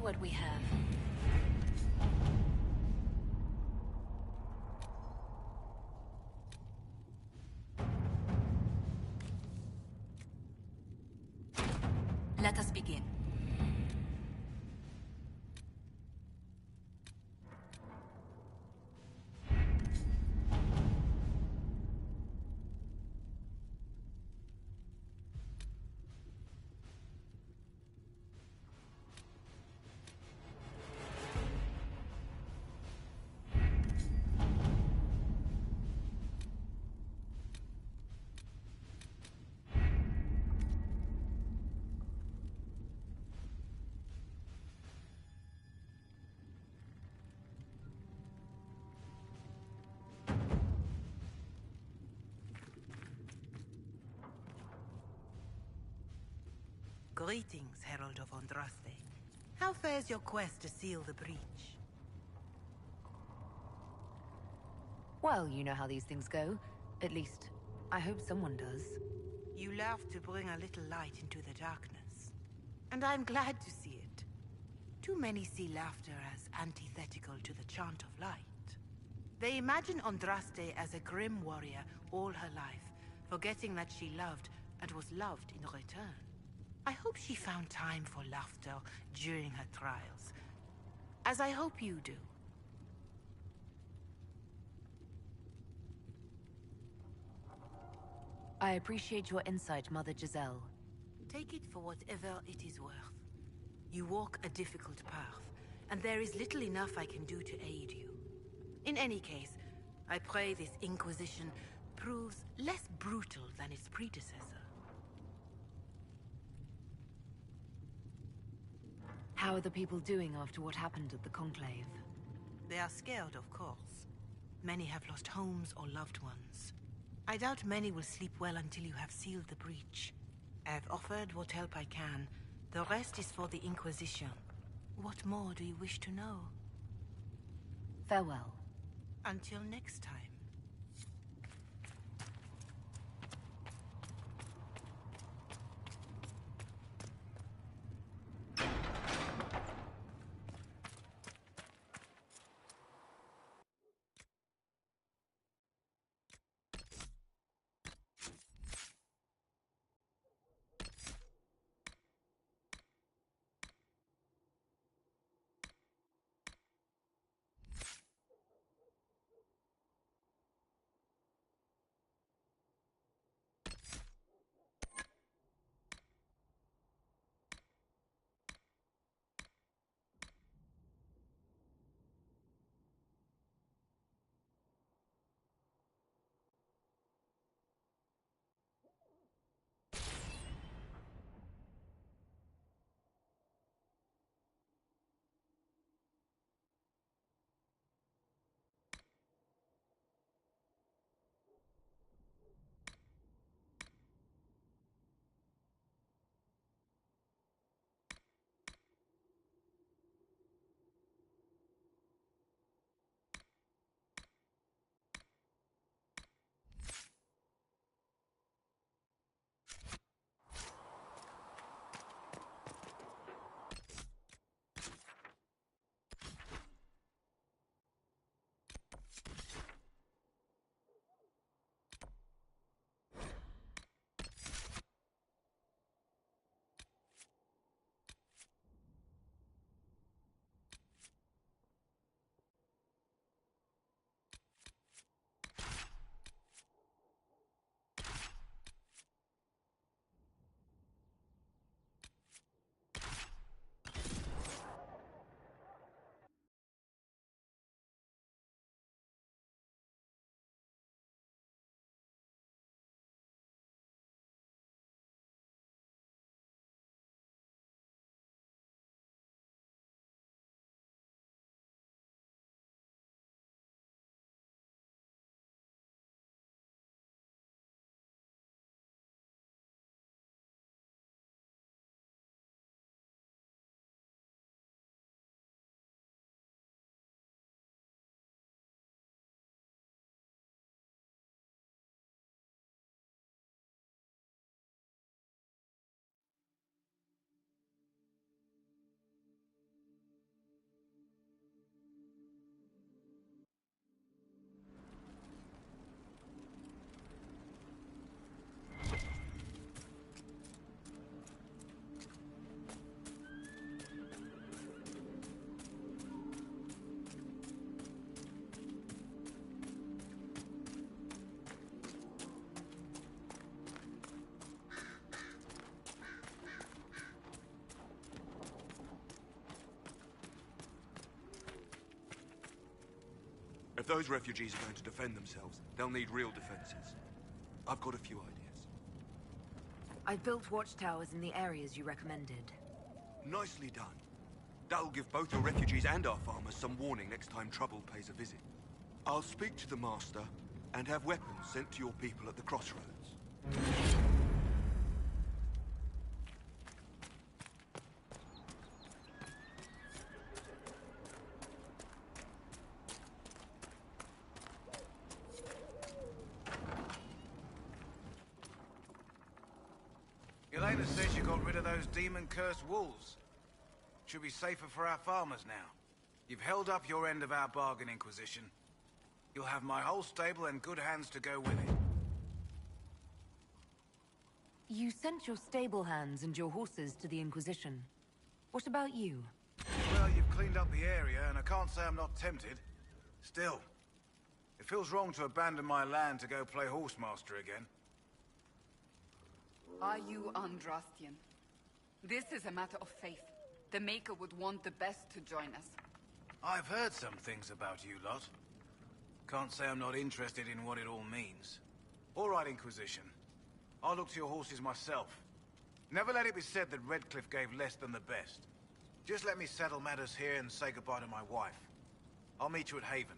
see what we have. Let us begin. Greetings, Herald of Andraste. How fares your quest to seal the breach? Well, you know how these things go. At least, I hope someone does. You love to bring a little light into the darkness. And I'm glad to see it. Too many see laughter as antithetical to the chant of light. They imagine Andraste as a grim warrior all her life, forgetting that she loved and was loved in return. I hope she found time for laughter during her trials, as I hope you do. I appreciate your insight, Mother Giselle. Take it for whatever it is worth. You walk a difficult path, and there is little enough I can do to aid you. In any case, I pray this Inquisition proves less brutal than its predecessor. How are the people doing after what happened at the Conclave? They are scared, of course. Many have lost homes or loved ones. I doubt many will sleep well until you have sealed the breach. I have offered what help I can. The rest is for the Inquisition. What more do you wish to know? Farewell. Until next time. those refugees are going to defend themselves, they'll need real defenses. I've got a few ideas. I built watchtowers in the areas you recommended. Nicely done. That'll give both the refugees and our farmers some warning next time trouble pays a visit. I'll speak to the Master and have weapons sent to your people at the crossroads. Elena says you got rid of those demon-cursed wolves. Should be safer for our farmers now. You've held up your end of our bargain, Inquisition. You'll have my whole stable and good hands to go with it. You sent your stable hands and your horses to the Inquisition. What about you? Well, you've cleaned up the area, and I can't say I'm not tempted. Still, it feels wrong to abandon my land to go play horsemaster again. Are you Andrastian? This is a matter of faith. The Maker would want the best to join us. I've heard some things about you lot. Can't say I'm not interested in what it all means. All right, Inquisition. I'll look to your horses myself. Never let it be said that Redcliffe gave less than the best. Just let me settle matters here and say goodbye to my wife. I'll meet you at Haven.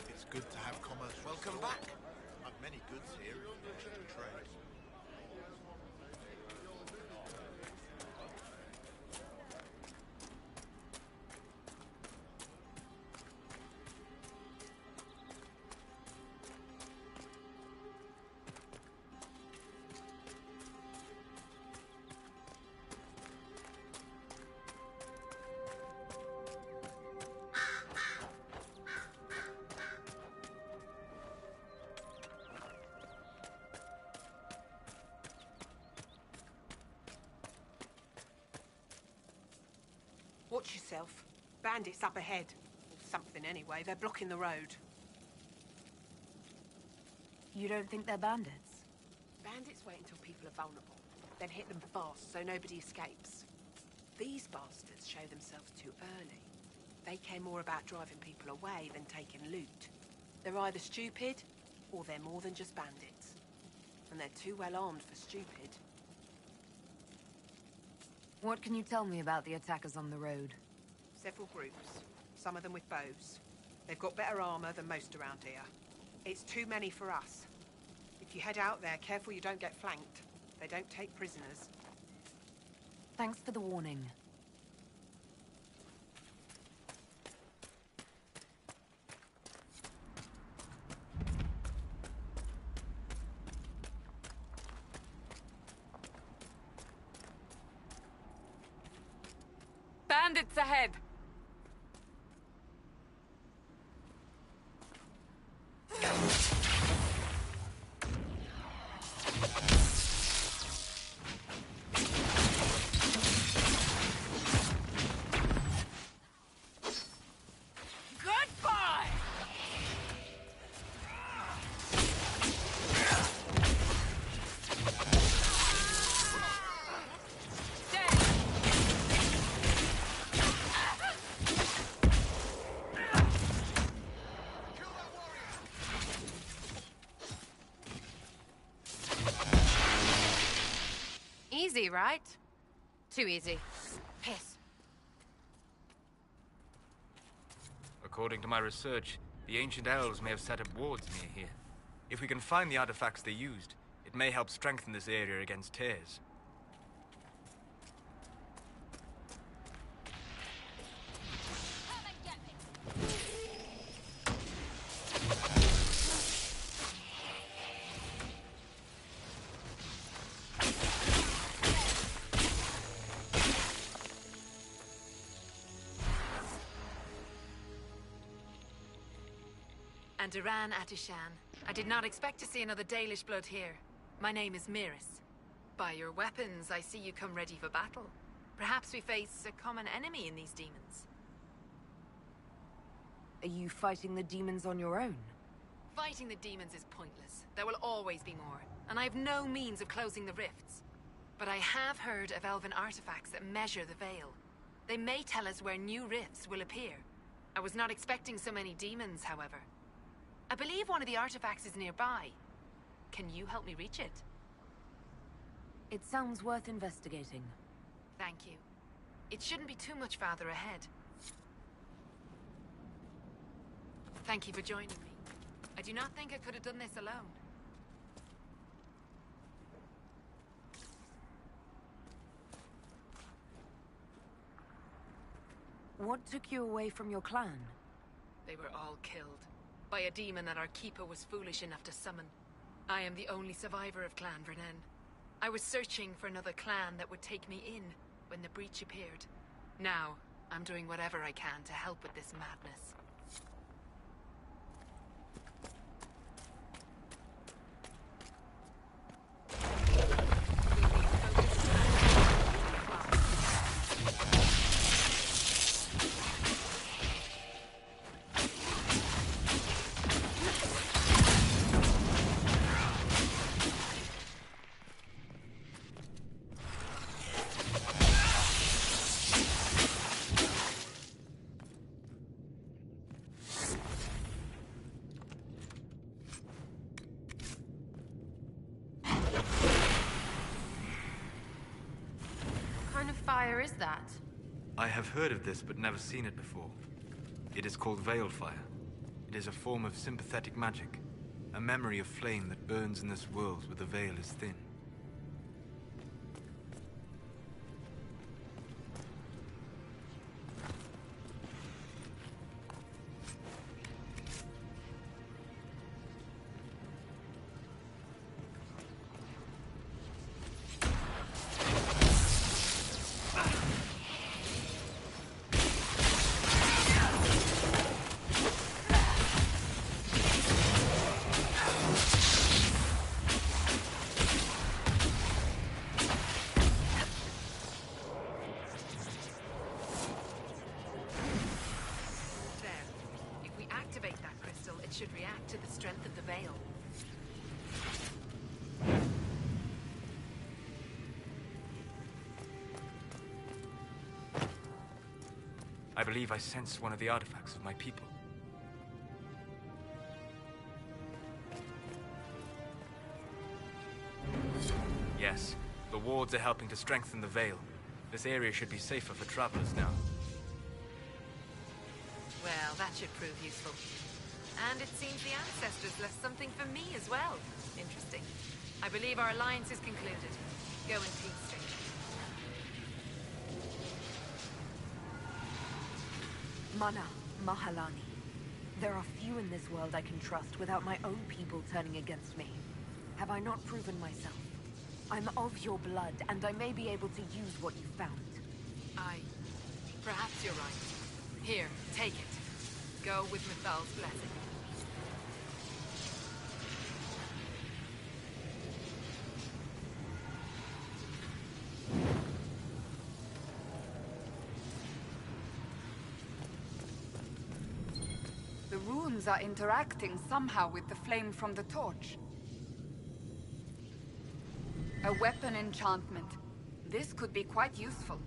It's good to have commerce. Welcome back. I've many goods here if you wish to trade. Watch yourself. Bandits up ahead. Something anyway, they're blocking the road. You don't think they're bandits? Bandits wait until people are vulnerable, then hit them fast so nobody escapes. These bastards show themselves too early. They care more about driving people away than taking loot. They're either stupid, or they're more than just bandits. And they're too well armed for stupid. What can you tell me about the attackers on the road? Several groups, some of them with bows. They've got better armor than most around here. It's too many for us. If you head out there, careful you don't get flanked. They don't take prisoners. Thanks for the warning. Bandits ahead! Goodbye! Easy, right? Too easy. Piss. According to my research, the ancient elves may have set up wards near here. If we can find the artifacts they used, it may help strengthen this area against tears. And Duran Atishan. I did not expect to see another Dalish blood here. My name is Miris. By your weapons, I see you come ready for battle. Perhaps we face a common enemy in these demons. Are you fighting the demons on your own? Fighting the demons is pointless. There will always be more, and I have no means of closing the rifts. But I have heard of elven artifacts that measure the veil. They may tell us where new rifts will appear. I was not expecting so many demons, however. I believe one of the artifacts is nearby. Can you help me reach it? It sounds worth investigating. Thank you. It shouldn't be too much farther ahead. Thank you for joining me. I do not think I could have done this alone. What took you away from your clan? They were all killed by a demon that our keeper was foolish enough to summon. I am the only survivor of Clan Vernen. I was searching for another clan that would take me in when the breach appeared. Now, I'm doing whatever I can to help with this madness. Fire is that? I have heard of this, but never seen it before. It is called Veil Fire. It is a form of sympathetic magic, a memory of flame that burns in this world where the veil is thin. Should react to the strength of the veil. I believe I sensed one of the artifacts of my people. Yes, the wards are helping to strengthen the Veil. This area should be safer for travelers now. Well, that should prove useful. And it seems the ancestors left something for me as well. Interesting. I believe our alliance is concluded. Go in peace, stranger. Mana, Mahalani. There are few in this world I can trust without my own people turning against me. Have I not proven myself? I'm of your blood, and I may be able to use what you found. Perhaps you're right. Here, take it. Go with Mithal's blessing. The runes are interacting somehow with the flame from the torch. A weapon enchantment. This could be quite useful.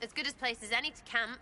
As good a place as any to camp.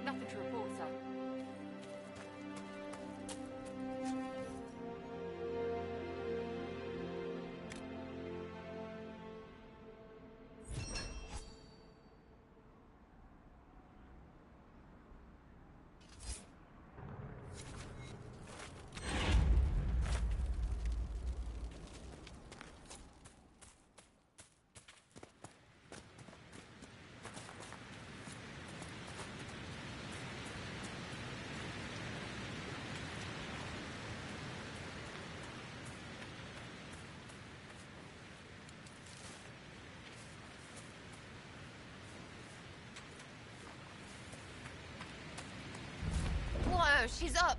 Nothing to report, sir. Whoa, she's up.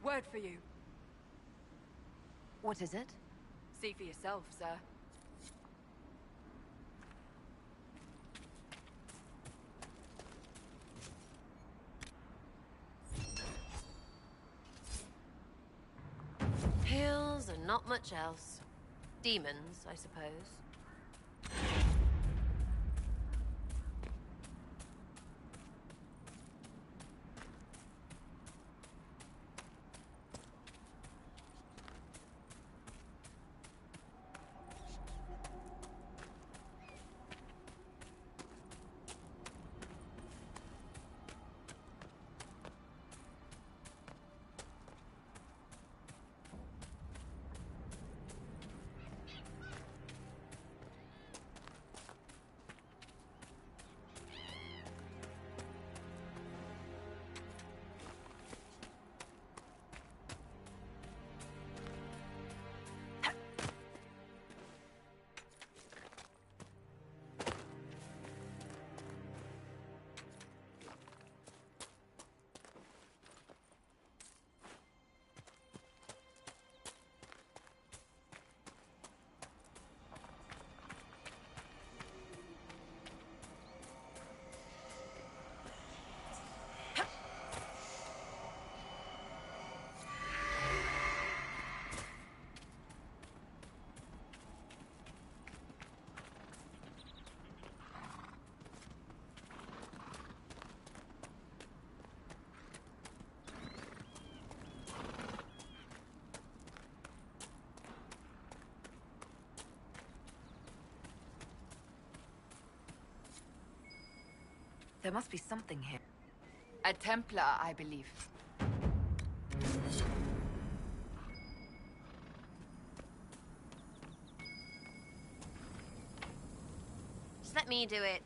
Word for you. What is it? See for yourself, sir. Hills and not much else. Demons, I suppose. There must be something here. A Templar, I believe. Just let me do it.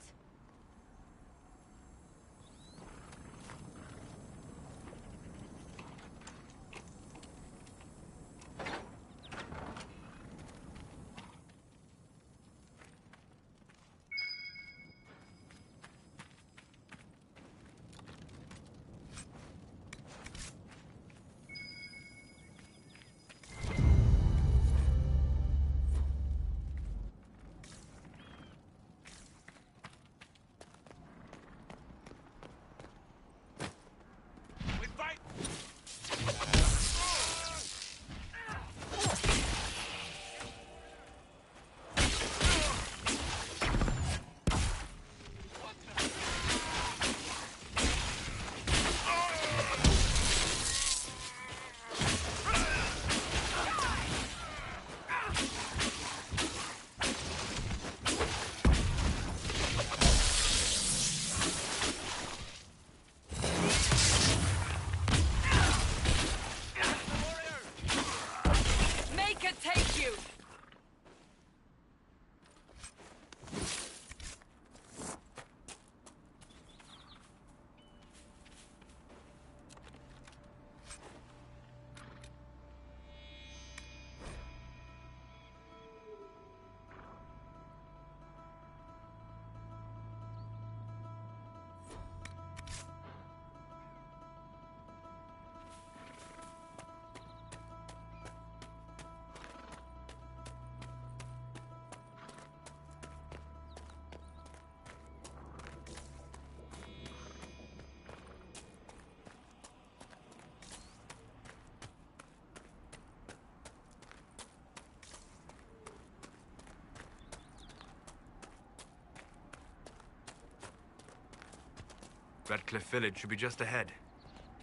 Redcliffe Village should be just ahead.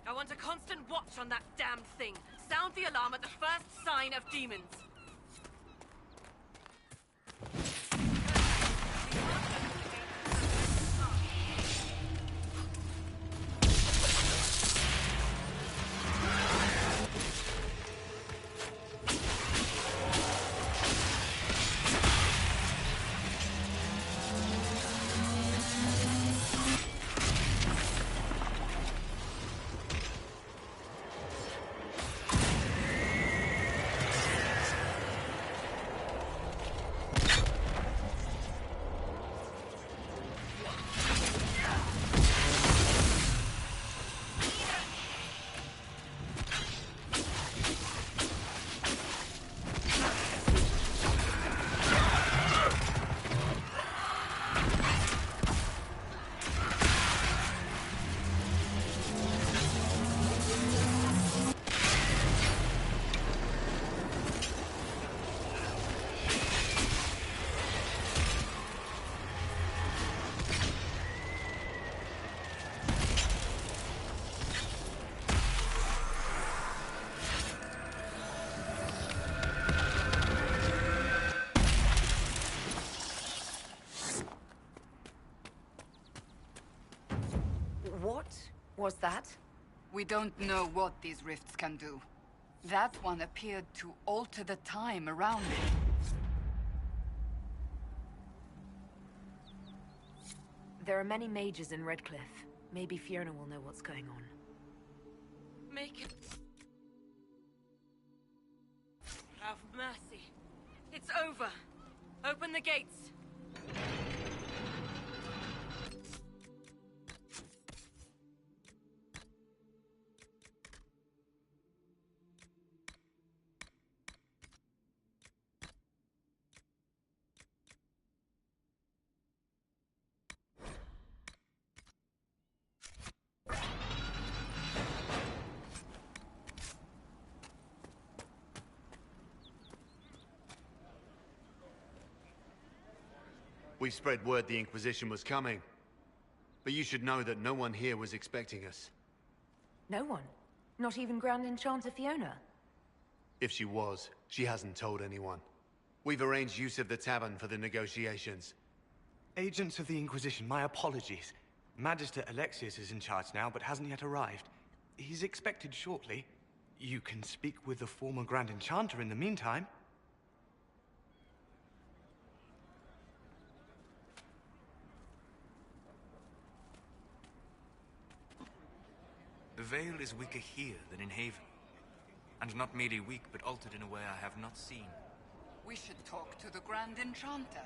I want a constant watch on that damned thing. Sound the alarm at the first sign of demons. What was that? We don't know what these rifts can do. That one appeared to alter the time around it. There are many mages in Redcliffe. Maybe Fiona will know what's going on. Make it... Have mercy. It's over. Open the gates. We spread word the Inquisition was coming. But you should know that no one here was expecting us. No one? Not even Grand Enchanter Fiona? If she was, she hasn't told anyone. We've arranged use of the tavern for the negotiations. Agents of the Inquisition, my apologies. Magister Alexius is in charge now, but hasn't yet arrived. He's expected shortly. You can speak with the former Grand Enchanter in the meantime. The Veil is weaker here than in Haven. And not merely weak, but altered in a way I have not seen. We should talk to the Grand Enchanter.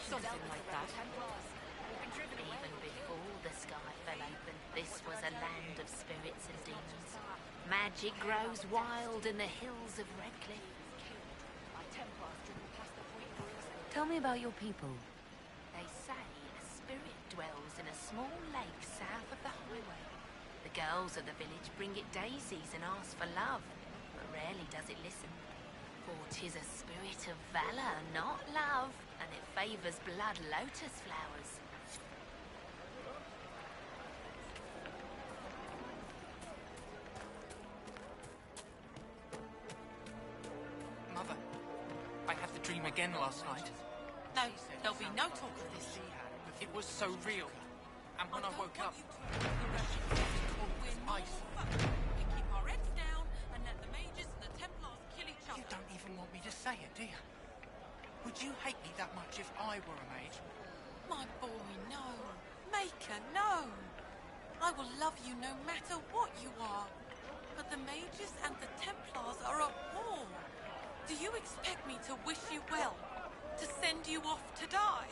Something like that. Even before the sky fell open, this was a land of spirits and demons. Magic grows wild in the hills of Redcliffe. Tell me about your people. They say a spirit dwells in a small lake south of the highway. The girls of the village bring it daisies and ask for love, but rarely does it listen. For 'tis a spirit of valor, not love, and it favors blood lotus flowers. Mother, I had the dream again last night. No, there'll be no talk of this. It was so real. And when I woke up, ice. We keep our heads down and let the mages and the Templars kill each other. You don't even want me to say it, do you? Would you hate me that I were a mage. My boy, no. Maker, no. I will love you no matter what you are. But the mages and the Templars are at war. Do you expect me to wish you well? To send you off to die?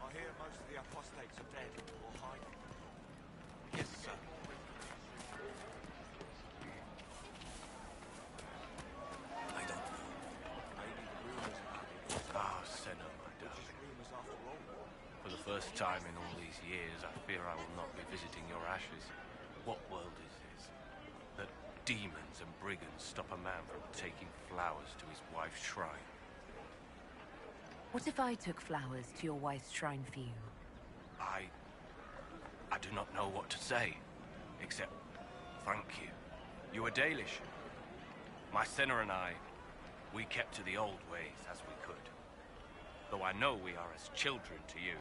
I hear most of the apostates are dead or hiding. Yes, sir. I don't know. Maybe the rumors are killing. Ah, Senna, my darling. Rumors after all. For the first time in all these years, I fear I will not be visiting your ashes. What world is this? That demons and brigands stop a man from taking flowers to his wife's shrine. What if I took flowers to your wife's shrine for you? I do not know what to say, except thank you. You were Dalish. My Senna and I, we kept to the old ways as we could. Though I know we are as children to you.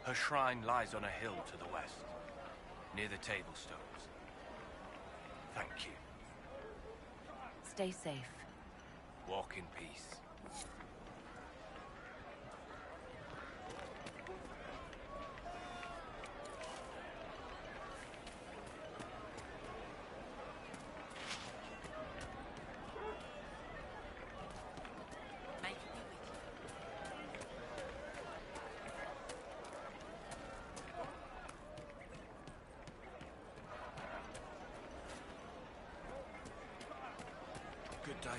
Her shrine lies on a hill to the west, near the table stones. Thank you. Stay safe. Walk in peace. Good day.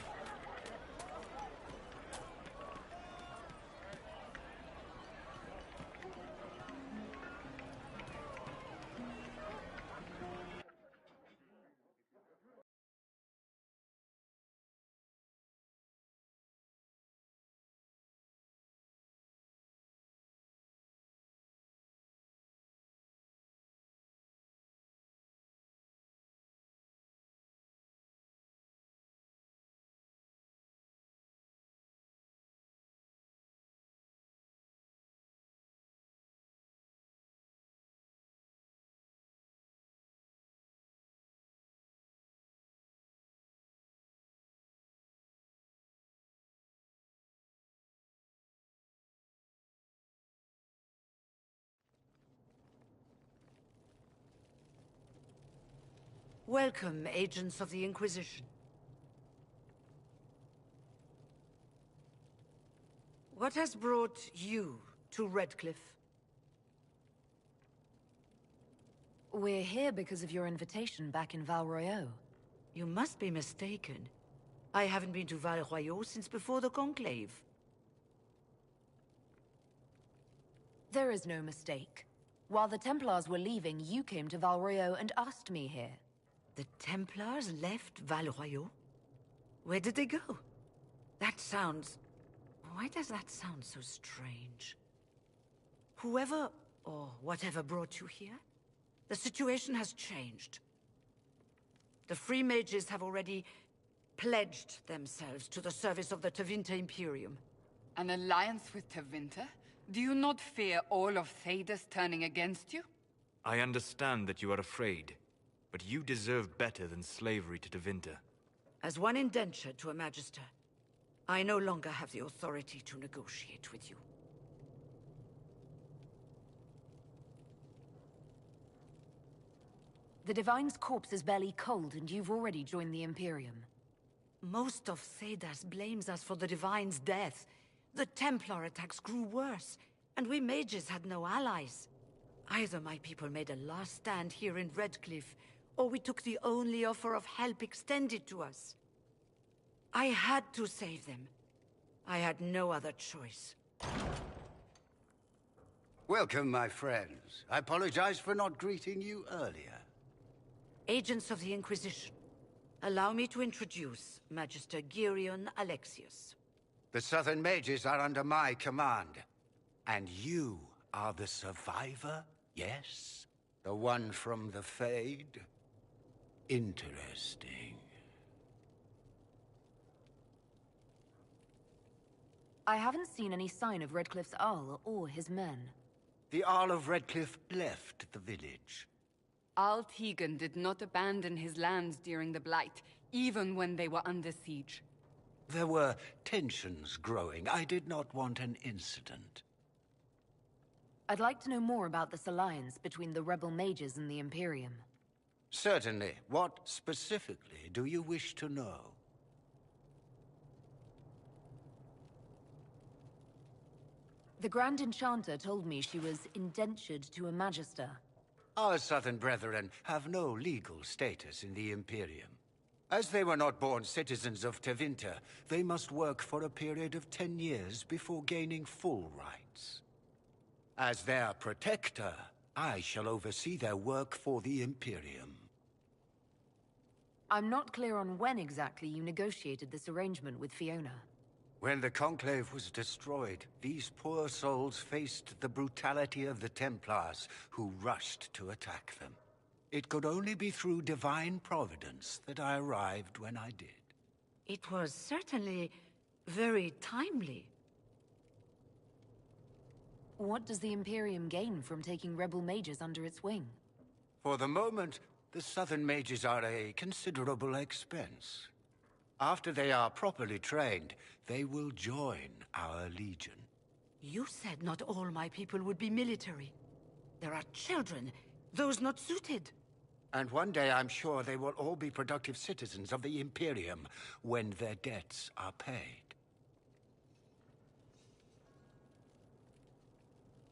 Welcome, agents of the Inquisition. What has brought you to Redcliffe? We're here because of your invitation back in Val Royeaux. You must be mistaken. I haven't been to Val Royeaux since before the Conclave. There is no mistake. While the Templars were leaving, you came to Val Royeaux and asked me here. The Templars left Val Royeaux? Where did they go? That sounds... Why does that sound so strange? Whoever or whatever brought you here, the situation has changed. The Free Mages have already pledged themselves to the service of the Tevinter Imperium. An alliance with Tevinter? Do you not fear all of Thedas turning against you? I understand that you are afraid, but you deserve better than slavery to Tevinter. As one indentured to a Magister, I no longer have the authority to negotiate with you. The Divine's corpse is barely cold, and you've already joined the Imperium. Most of Thedas blames us for the Divine's death. The Templar attacks grew worse, and we mages had no allies. Either my people made a last stand here in Redcliffe, or we took the only offer of help extended to us. I had to save them. I had no other choice. Welcome, my friends. I apologize for not greeting you earlier. Agents of the Inquisition, allow me to introduce Magister Girion Alexius. The Southern Mages are under my command. And you are the survivor, yes? The one from the Fade? Interesting. I haven't seen any sign of Redcliffe's Arl or his men. The Arl of Redcliffe left the village. Al Tegan did not abandon his lands during the Blight, even when they were under siege. There were tensions growing. I did not want an incident. I'd like to know more about this alliance between the rebel mages and the Imperium. Certainly. What specifically do you wish to know? The Grand Enchanter told me she was indentured to a Magister. Our southern brethren have no legal status in the Imperium. As they were not born citizens of Tevinter, they must work for a period of 10 years before gaining full rights. As their protector, I shall oversee their work for the Imperium. I'm not clear on when exactly you negotiated this arrangement with Fiona. When the Conclave was destroyed, these poor souls faced the brutality of the Templars, who rushed to attack them. It could only be through divine providence that I arrived when I did. It was certainly very timely. What does the Imperium gain from taking rebel mages under its wing? For the moment, the Southern mages are a considerable expense. After they are properly trained, they will join our legion. You said not all my people would be military. There are children, those not suited. And one day I'm sure they will all be productive citizens of the Imperium when their debts are paid.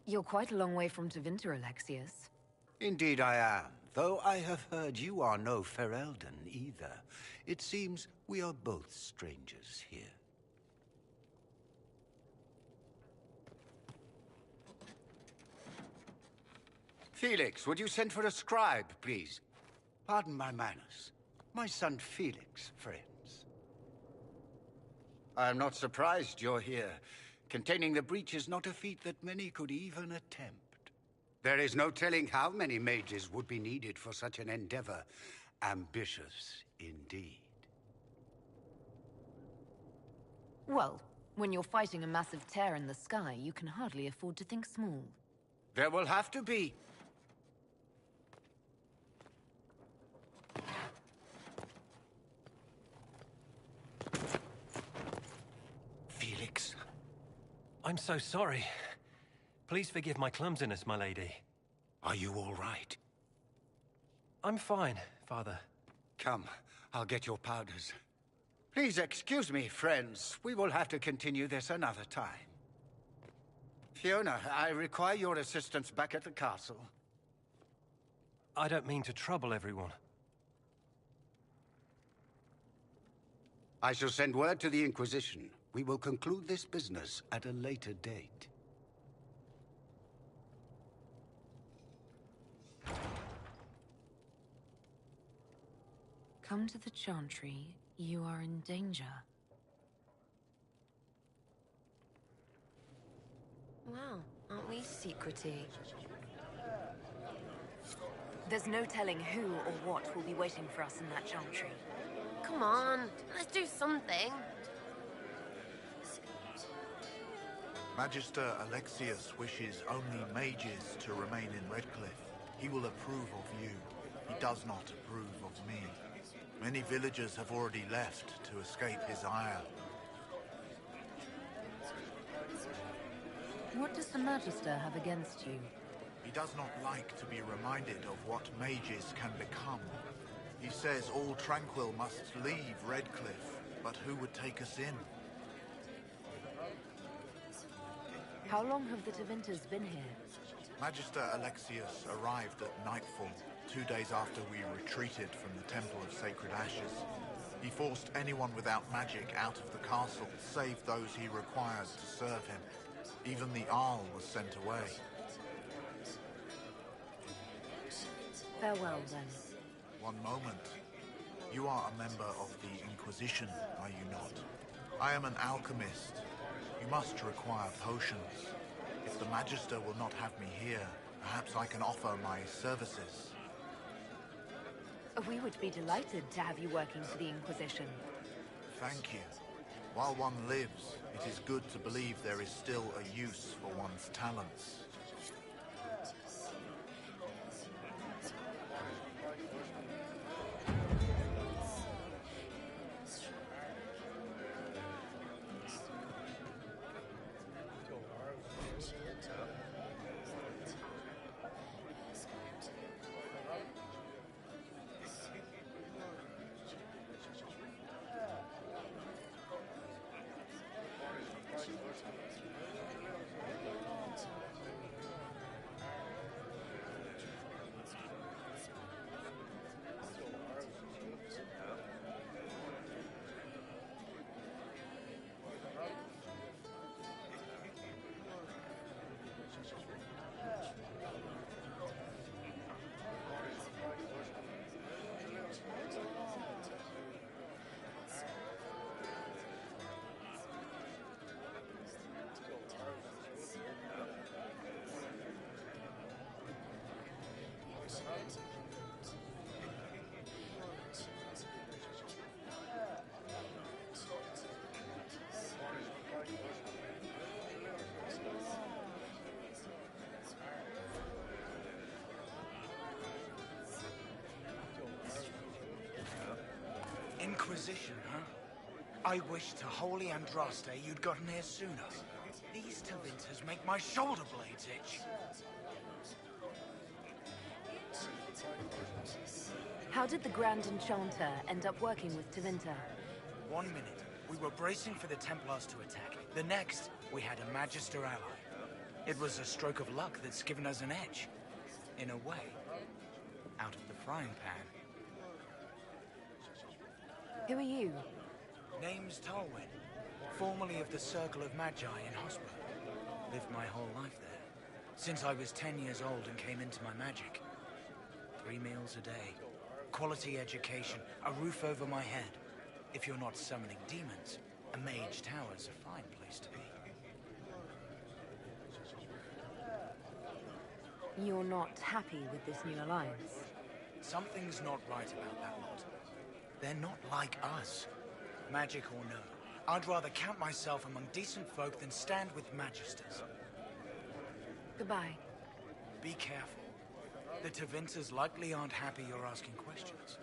You're quite a long way from Tevinter, Alexius. Indeed I am, though I have heard you are no Ferelden either. It seems we are both strangers here. Felix, would you send for a scribe, please? Pardon my manners. My son Felix, friends. I am not surprised you're here. Containing the breach is not a feat that many could even attempt. There is no telling how many mages would be needed for such an endeavor. Ambitious, indeed. Well, when you're fighting a massive tear in the sky, you can hardly afford to think small. There will have to be. Felix. I'm so sorry. Please forgive my clumsiness, my lady. Are you all right? I'm fine, Father. Come, I'll get your powders. Please excuse me, friends. We will have to continue this another time. Fiona, I require your assistance back at the castle. I don't mean to trouble everyone. I shall send word to the Inquisition. We will conclude this business at a later date. Come to the Chantry. You are in danger. Wow, aren't we secrety? There's no telling who or what will be waiting for us in that Chantry. Come on, let's do something. Magister Alexius wishes only mages to remain in Redcliffe. He will approve of you. He does not approve of me. Many villagers have already left to escape his ire. What does the Magister have against you? He does not like to be reminded of what mages can become. He says all tranquil must leave Redcliffe, but who would take us in? How long have the Tevinters been here? Magister Alexius arrived at nightfall, 2 days after we retreated from the Temple of Sacred Ashes. He forced anyone without magic out of the castle, save those he required to serve him. Even the Arl was sent away. Farewell, then. One moment. You are a member of the Inquisition, are you not? I am an alchemist. You must require potions. If the Magister will not have me here, perhaps I can offer my services. We would be delighted to have you working for the Inquisition. Thank you. While one lives, it is good to believe there is still a use for one's talents. Inquisition, huh? I wish to holy Andraste you'd gotten here sooner. These Tevinters make my shoulder blades itch. How did the Grand Enchanter end up working with Tevinter? 1 minute, we were bracing for the Templars to attack. The next, we had a Magister ally. It was a stroke of luck that's given us an edge. In a way. Out of the frying pan. Who are you? Name's Tolwyn. Formerly of the Circle of Magi in Hospital. Lived my whole life there. Since I was 10 years old and came into my magic. 3 meals a day. Quality education. A roof over my head. If you're not summoning demons, a mage tower's a fine place to be. You're not happy with this new alliance? Something's not right about that lot. They're not like us. Magic or no, I'd rather count myself among decent folk than stand with magisters. Goodbye. Be careful. The Tevinters likely aren't happy you're asking questions.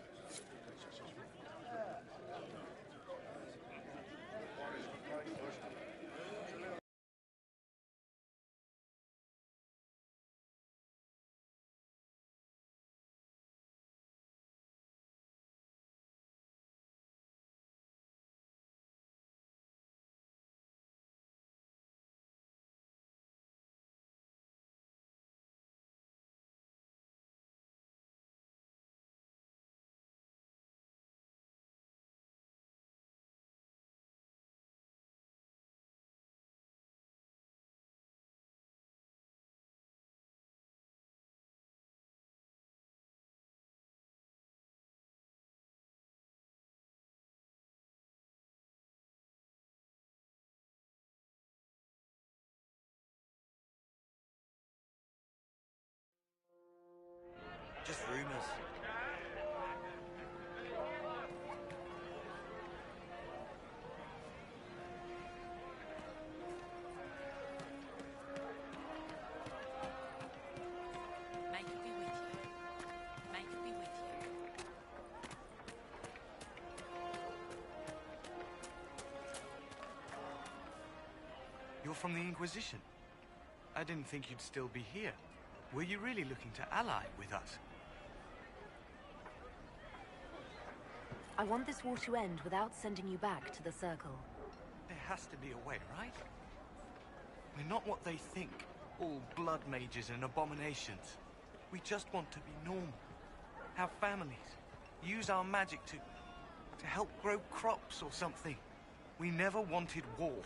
Just rumors. May it be with you. May it be with you. You're from the Inquisition. I didn't think you'd still be here. Were you really looking to ally with us? I want this war to end without sending you back to the Circle. There has to be a way, right? We're not what they think. All blood mages and abominations. We just want to be normal. Have families. Use our magic to help grow crops or something. We never wanted war.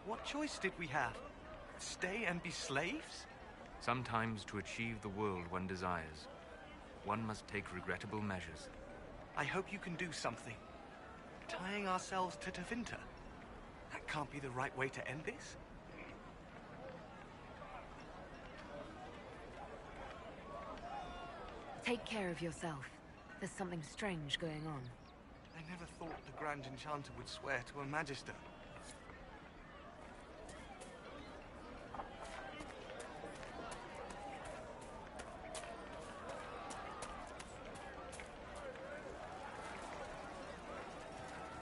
What choice did we have? Stay and be slaves? Sometimes to achieve the world one desires, one must take regrettable measures. I hope you can do something. Tying ourselves to Tevinter. That can't be the right way to end this. Take care of yourself. There's something strange going on. I never thought the Grand Enchanter would swear to a Magister.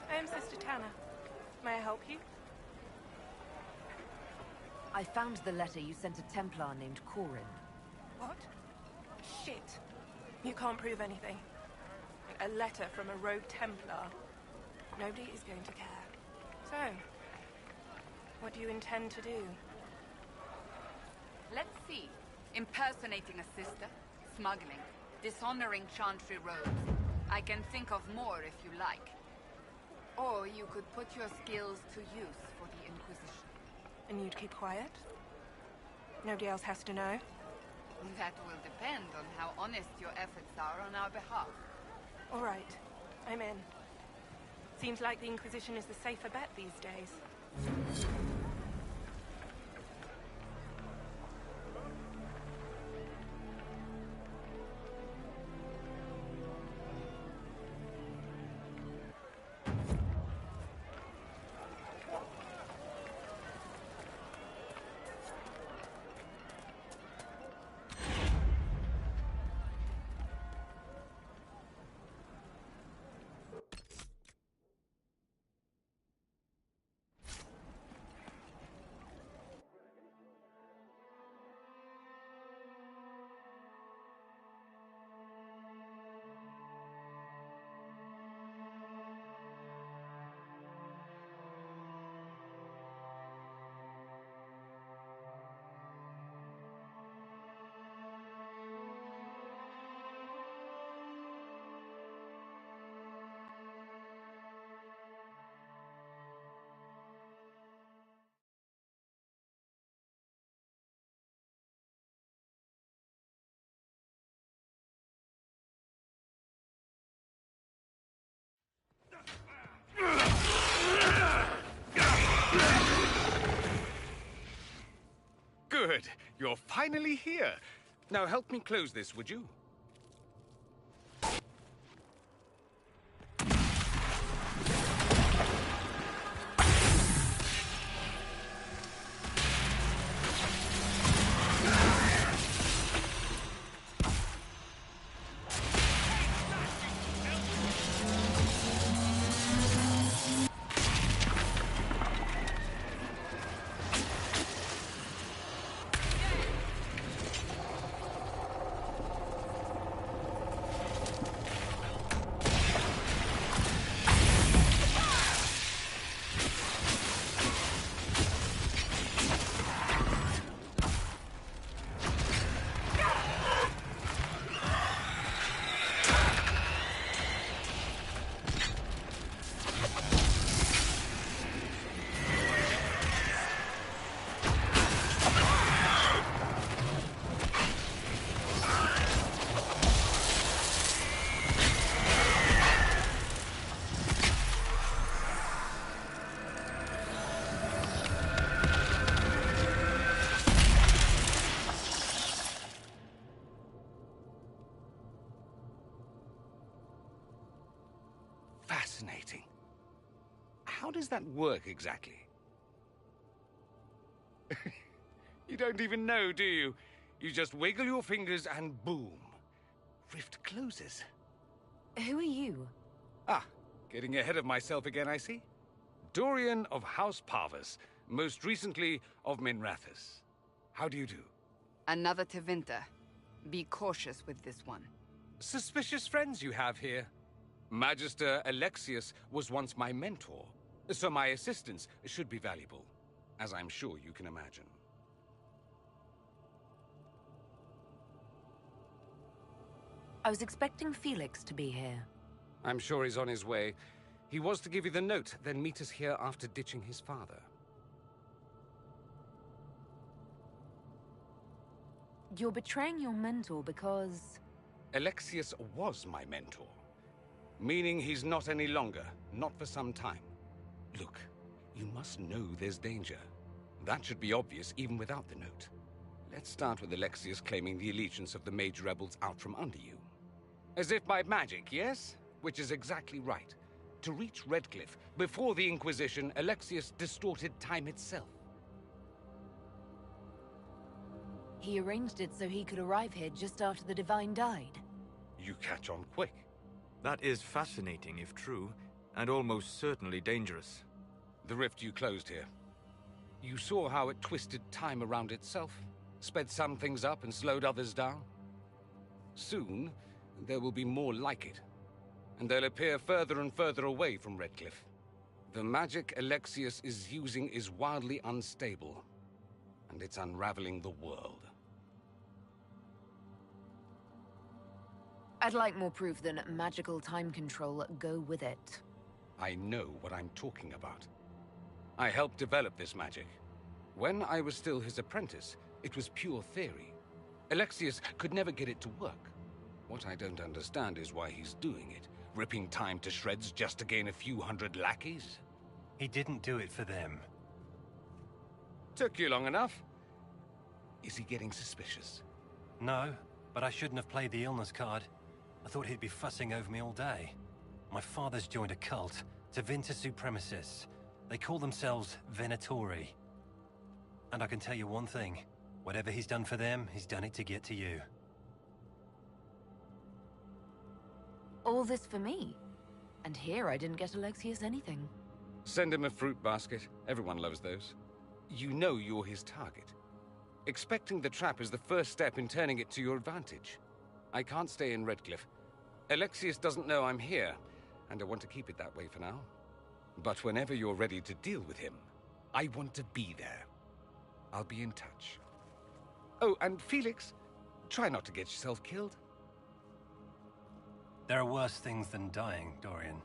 I am Sister Tana. May I help you? I found the letter you sent a Templar named Corin. What? Shit. You can't prove anything. A letter from a rogue Templar. Nobody is going to care. So, what do you intend to do? Let's see. Impersonating a sister, smuggling, dishonoring Chantry robes. I can think of more if you like. Or you could put your skills to use for the Inquisition. And you'd keep quiet? Nobody else has to know? That will depend on how honest your efforts are on our behalf. All right. I'm in. Seems like the Inquisition is the safer bet these days. Good. You're finally here. Now help me close this, would you? Fascinating. How does that work exactly? You don't even know, do you? You just wiggle your fingers and boom. Rift closes. Who are you? Ah, getting ahead of myself again, I see. Dorian of House Parvus, most recently of Minrathous. How do you do? Another Tevinter. Be cautious with this one. Suspicious friends you have here. Magister Alexius was once my mentor, so my assistance should be valuable, as I'm sure you can imagine. I was expecting Felix to be here. I'm sure he's on his way. He was to give you the note, then meet us here after ditching his father. You're betraying your mentor because... Alexius was my mentor. Meaning he's not any longer, not for some time. Look, you must know there's danger. That should be obvious even without the note. Let's start with Alexius claiming the allegiance of the mage rebels out from under you. As if by magic, yes? Which is exactly right. To reach Redcliffe, before the Inquisition, Alexius distorted time itself. He arranged it so he could arrive here just after the Divine died. You catch on quick. That is fascinating if true, and almost certainly dangerous. The rift you closed here. You saw how it twisted time around itself, sped some things up and slowed others down. Soon, there will be more like it, and they'll appear further and further away from Redcliffe. The magic Alexius is using is wildly unstable, and it's unraveling the world. I'd like more proof than magical time control go with it. I know what I'm talking about. I helped develop this magic. When I was still his apprentice, it was pure theory. Alexius could never get it to work. What I don't understand is why he's doing it, ripping time to shreds just to gain a few hundred lackeys. He didn't do it for them. Took you long enough. Is he getting suspicious? No, but I shouldn't have played the illness card. I thought he'd be fussing over me all day. My father's joined a cult, Tevinter Supremacists. They call themselves Venatori. And I can tell you one thing. Whatever he's done for them, he's done it to get to you. All this for me. And here I didn't get Alexius anything. Send him a fruit basket. Everyone loves those. You know you're his target. Expecting the trap is the first step in turning it to your advantage. I can't stay in Redcliffe. Alexius doesn't know I'm here, and I want to keep it that way for now. But whenever you're ready to deal with him, I want to be there. I'll be in touch. Oh, and Felix, try not to get yourself killed. There are worse things than dying, Dorian.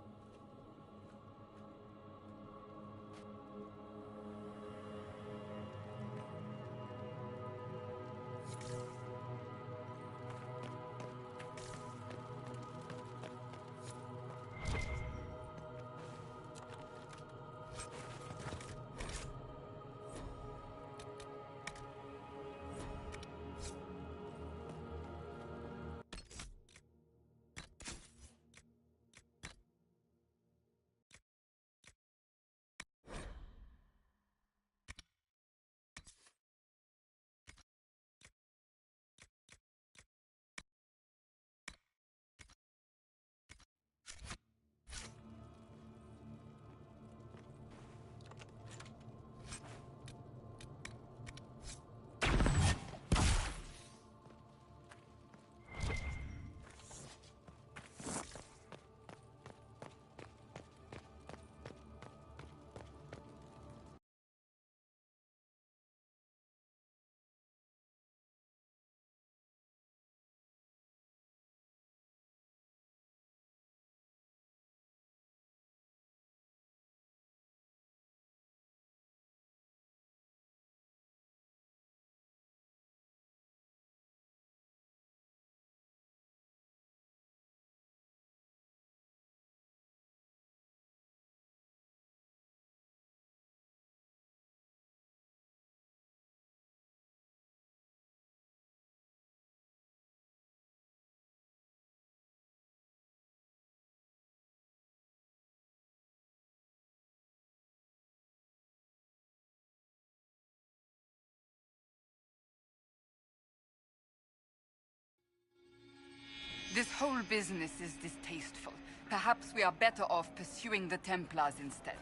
This whole business is distasteful. Perhaps we are better off pursuing the Templars instead.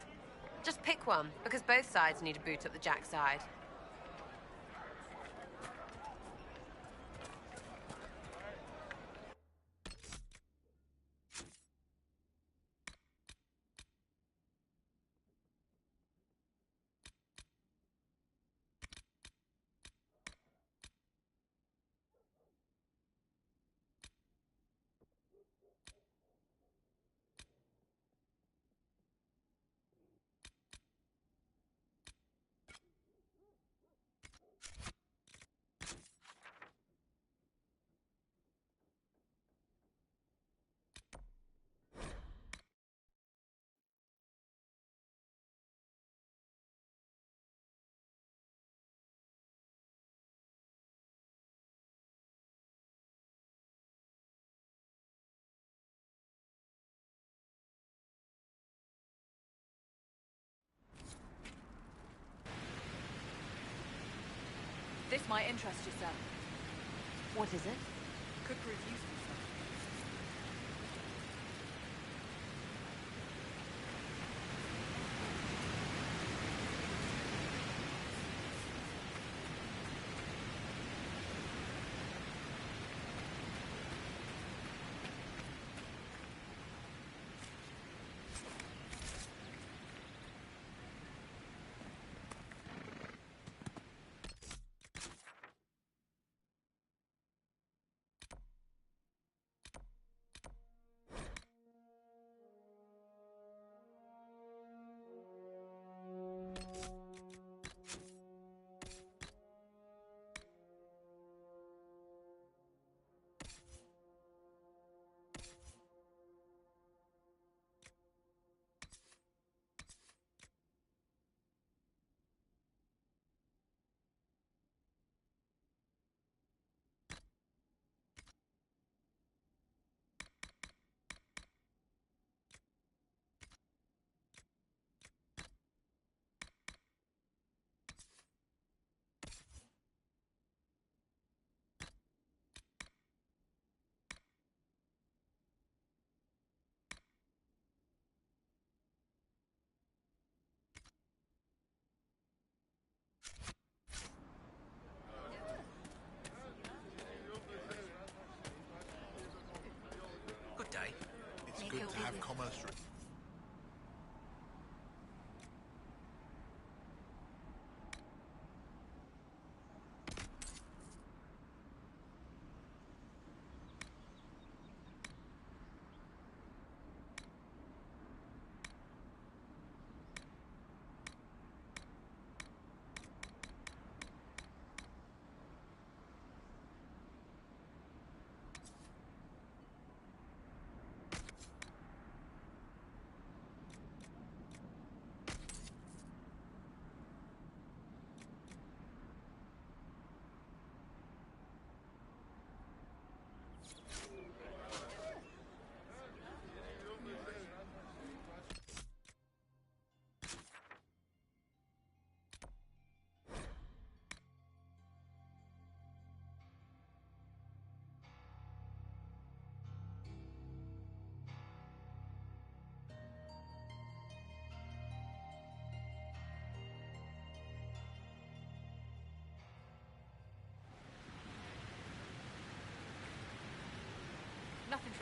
Just pick one, because both sides need to boot up the Jack side. This might interest you, sir. What is it? Could prove useful, sir.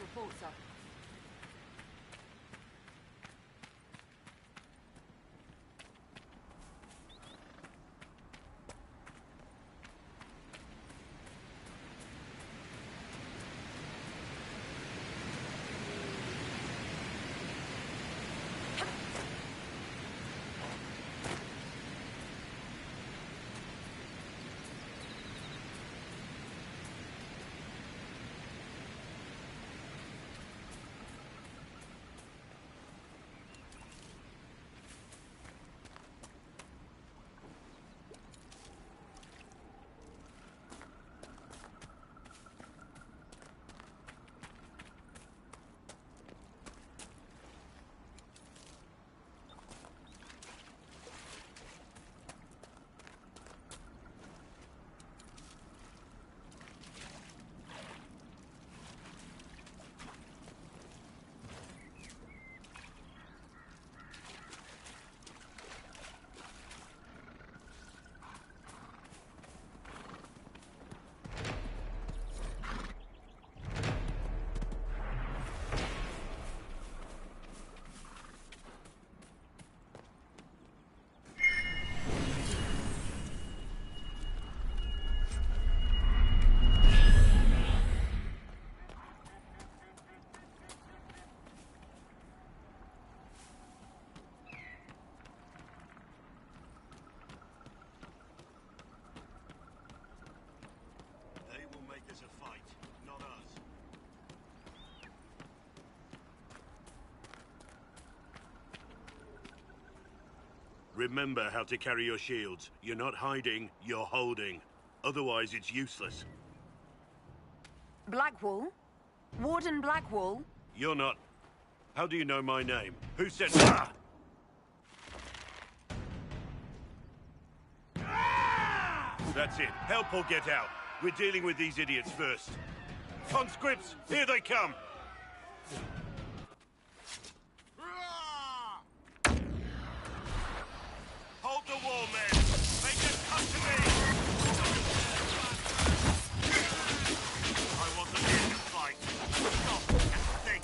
report, sir. Remember how to carry your shields. You're not hiding, you're holding. Otherwise, it's useless. Blackwall? Warden Blackwall? You're not... How do you know my name? Who said... Ah! That's it. Help or get out. We're dealing with these idiots first. Conscripts, here they come! Hold the wall, men! Make them come to me! I wasn't here to fight. Stop and think.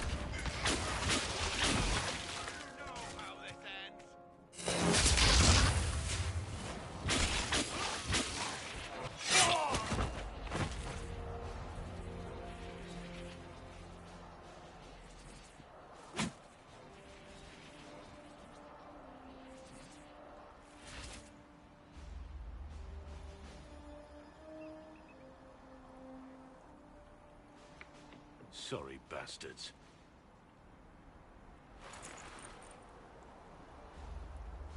You know how this ends. Sorry, bastards.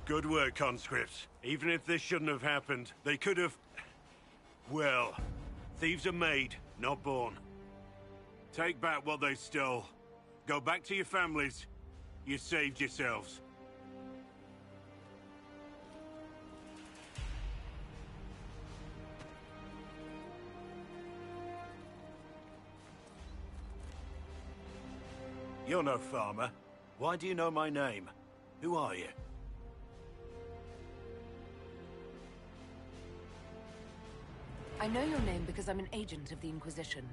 Good work, conscripts. Even if this shouldn't have happened, they could have... Well, thieves are made, not born. Take back what they stole. Go back to your families. You saved yourselves. You're no farmer. Why do you know my name? Who are you? I know your name because I'm an agent of the Inquisition.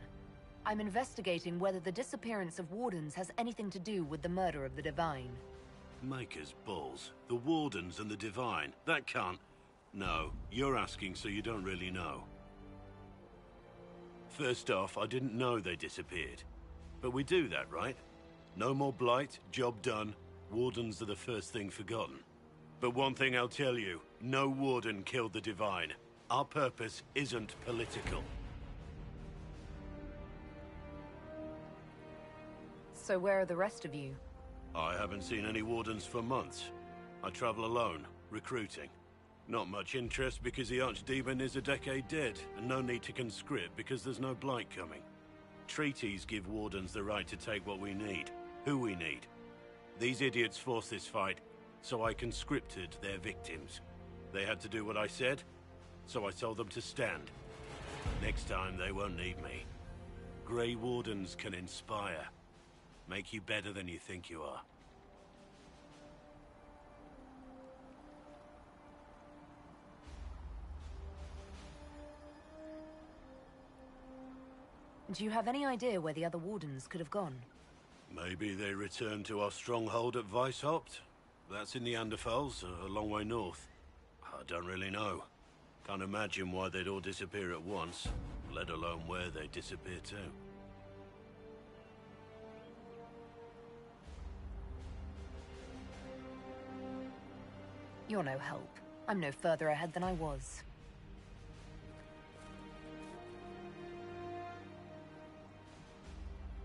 I'm investigating whether the disappearance of Wardens has anything to do with the murder of the Divine. Maker's balls. The Wardens and the Divine. That can't... No, you're asking so you don't really know. First off, I didn't know they disappeared. But we do that, right? No more blight, job done. Wardens are the first thing forgotten. But one thing I'll tell you, no Warden killed the Divine. Our purpose isn't political. So where are the rest of you? I haven't seen any Wardens for months. I travel alone, recruiting. Not much interest because the Archdemon is a decade dead, and no need to conscript because there's no blight coming. Treaties give Wardens the right to take what we need, who we need. These idiots forced this fight, so I conscripted their victims. They had to do what I said, so I told them to stand. Next time, they won't need me. Grey Wardens can inspire. Make you better than you think you are. Do you have any idea where the other wardens could have gone? Maybe they returned to our stronghold at Weishaupt? That's in the Anderfels, a long way north. I don't really know. Can't imagine why they'd all disappear at once, let alone where they'd disappear to. You're no help. I'm no further ahead than I was.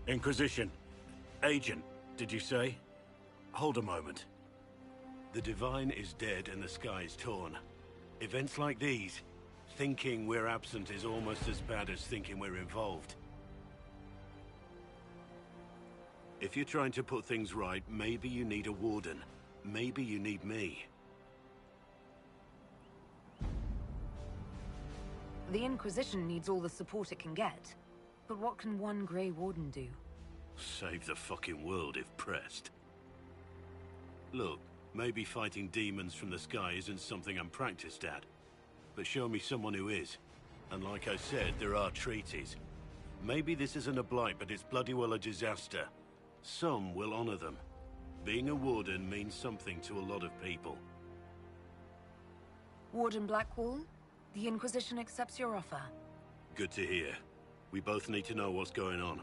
Inquisition. Agent, did you say? Hold a moment. The Divine is dead and the sky is torn. Events like these, thinking we're absent is almost as bad as thinking we're involved. If you're trying to put things right, maybe you need a warden. Maybe you need me. The Inquisition needs all the support it can get. But what can one Grey Warden do? Save the fucking world if pressed. Look, maybe fighting demons from the sky isn't something I'm practiced at. But show me someone who is. And like I said, there are treaties. Maybe this isn't a blight, but it's bloody well a disaster. Some will honor them. Being a warden means something to a lot of people. Warden Blackwall, the Inquisition accepts your offer. Good to hear. We both need to know what's going on.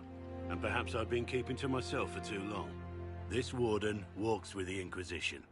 And perhaps I've been keeping to myself for too long. This warden walks with the Inquisition.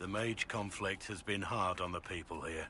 The mage conflict has been hard on the people here.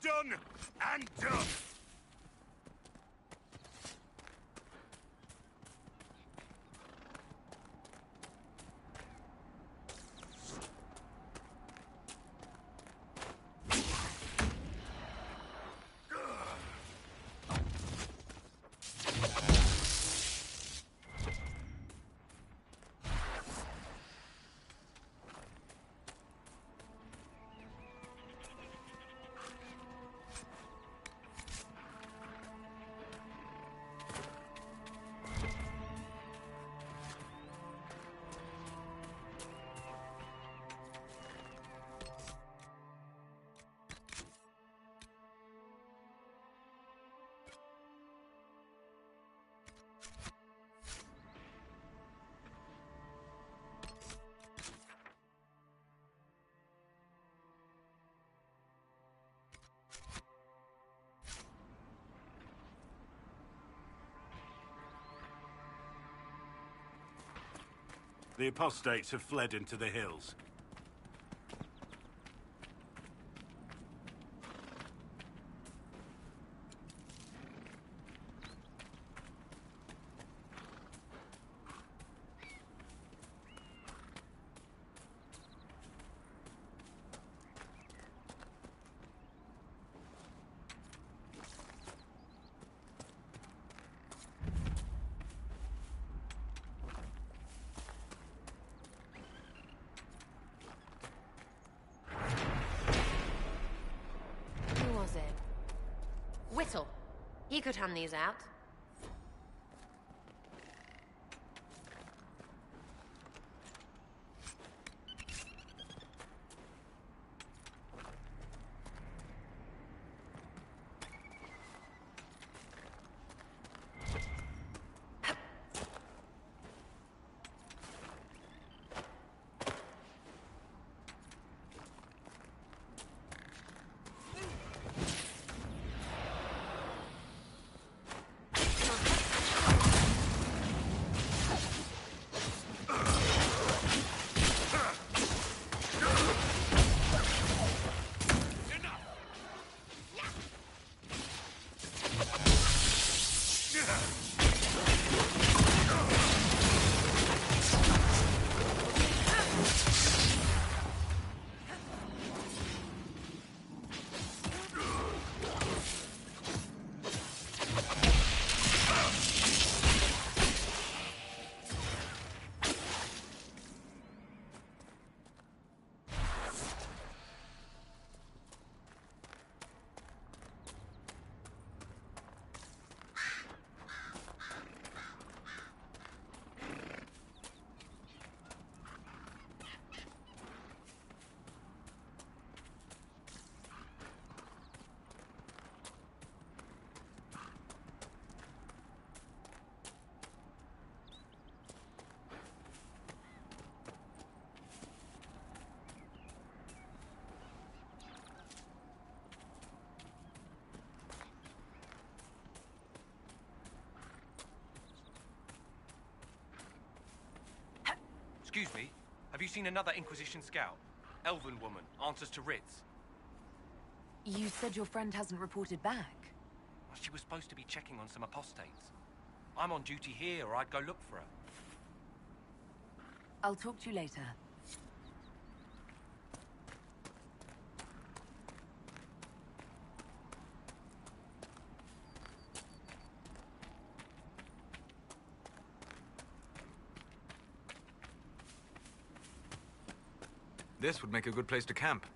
Done and done. The apostates have fled into the hills. Whittle. He could hand these out. Excuse me, have you seen another Inquisition scout? Elven woman, answers to writs. You said your friend hasn't reported back. Well, she was supposed to be checking on some apostates. I'm on duty here, or I'd go look for her. I'll talk to you later. This would make a good place to camp.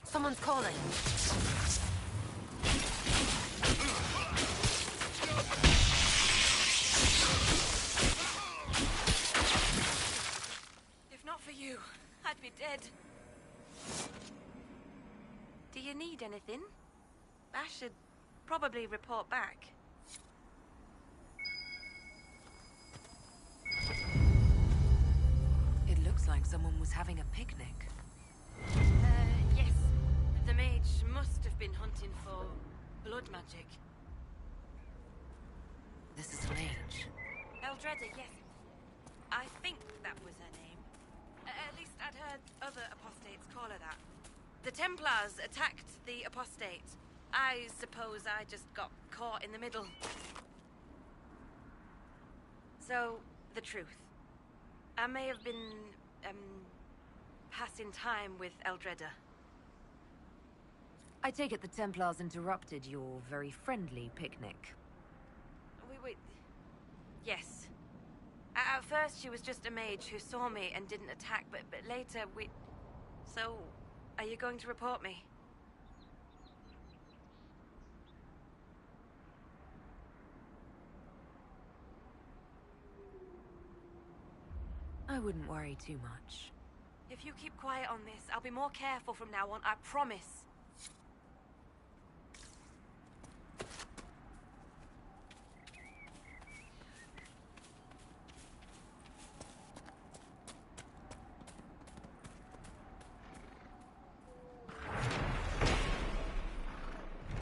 Someone's calling. If not for you, I'd be dead. Do you need anything? I should probably report back. It looks like someone was having a picnic. Yes. The mage must have been hunting for blood magic. This is a mage. Eldreda, yes. I think that was her name. At least I'd heard other apostates call her that. The Templars attacked the apostate. I suppose I just got caught in the middle. So, the truth. I may have been, passing time with Eldreda. I take it the Templars interrupted your very friendly picnic. Wait. Yes. At first, she was just a mage who saw me and didn't attack, but later we... So, are you going to report me? I wouldn't worry too much. If you keep quiet on this, I'll be more careful from now on, I promise.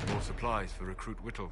More supplies for Recruit Whittle.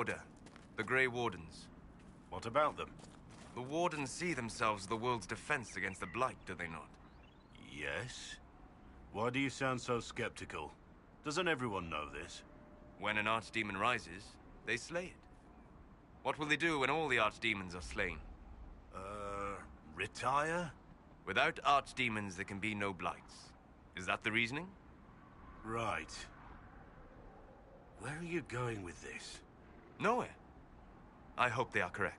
Order. The Grey Wardens. What about them? The Wardens see themselves as the world's defense against the Blight, do they not? Yes? Why do you sound so skeptical? Doesn't everyone know this? When an archdemon rises, they slay it. What will they do when all the archdemons are slain? Retire? Without archdemons, there can be no Blights. Is that the reasoning? Right. Where are you going with this? Nowhere. I hope they are correct.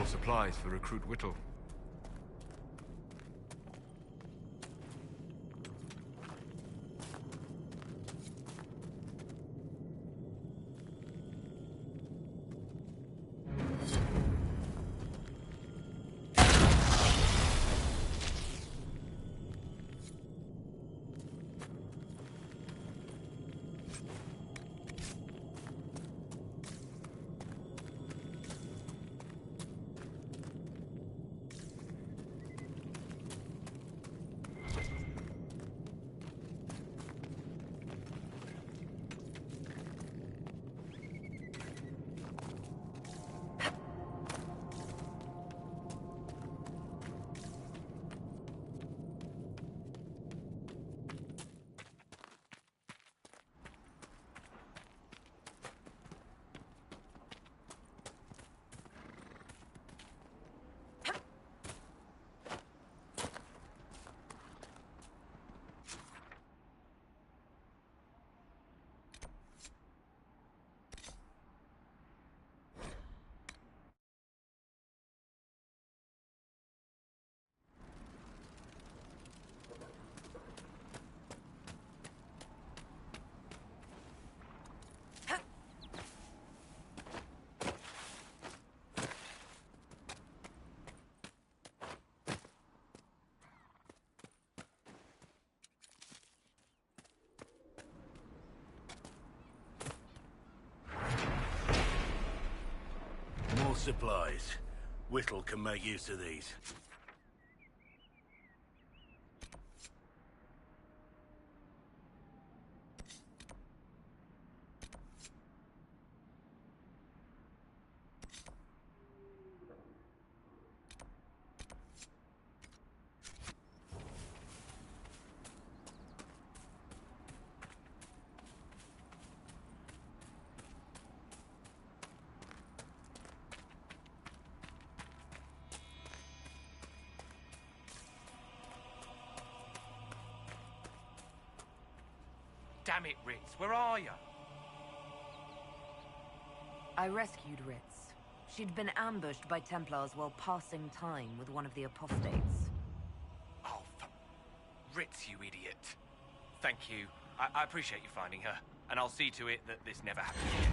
Supplies for Recruit Whittle. More supplies. Whittle can make use of these. Damn it, Ritz, where are you? I rescued Ritz. She'd been ambushed by Templars while passing time with one of the apostates. Oh, Ritz, you idiot. Thank you. I appreciate you finding her, and I'll see to it that this never happens again.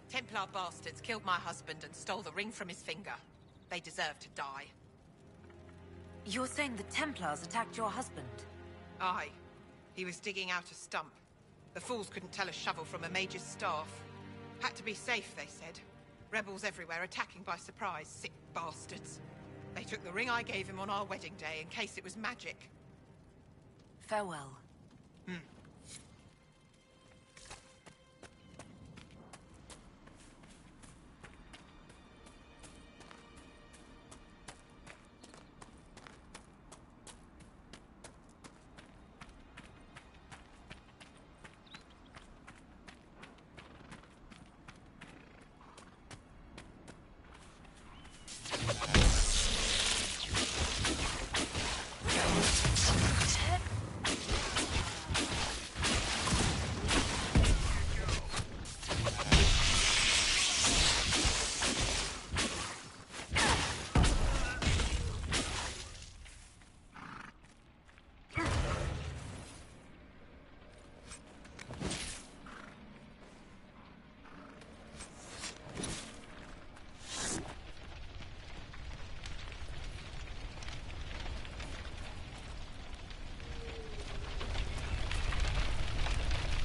Templar bastards killed my husband and stole the ring from his finger. They deserve to die. You're saying the Templars attacked your husband? Aye. He was digging out a stump. The fools couldn't tell a shovel from a mage's staff. Had to be safe, they said. Rebels everywhere attacking by surprise, sick bastards. They took the ring I gave him on our wedding day in case it was magic. Farewell.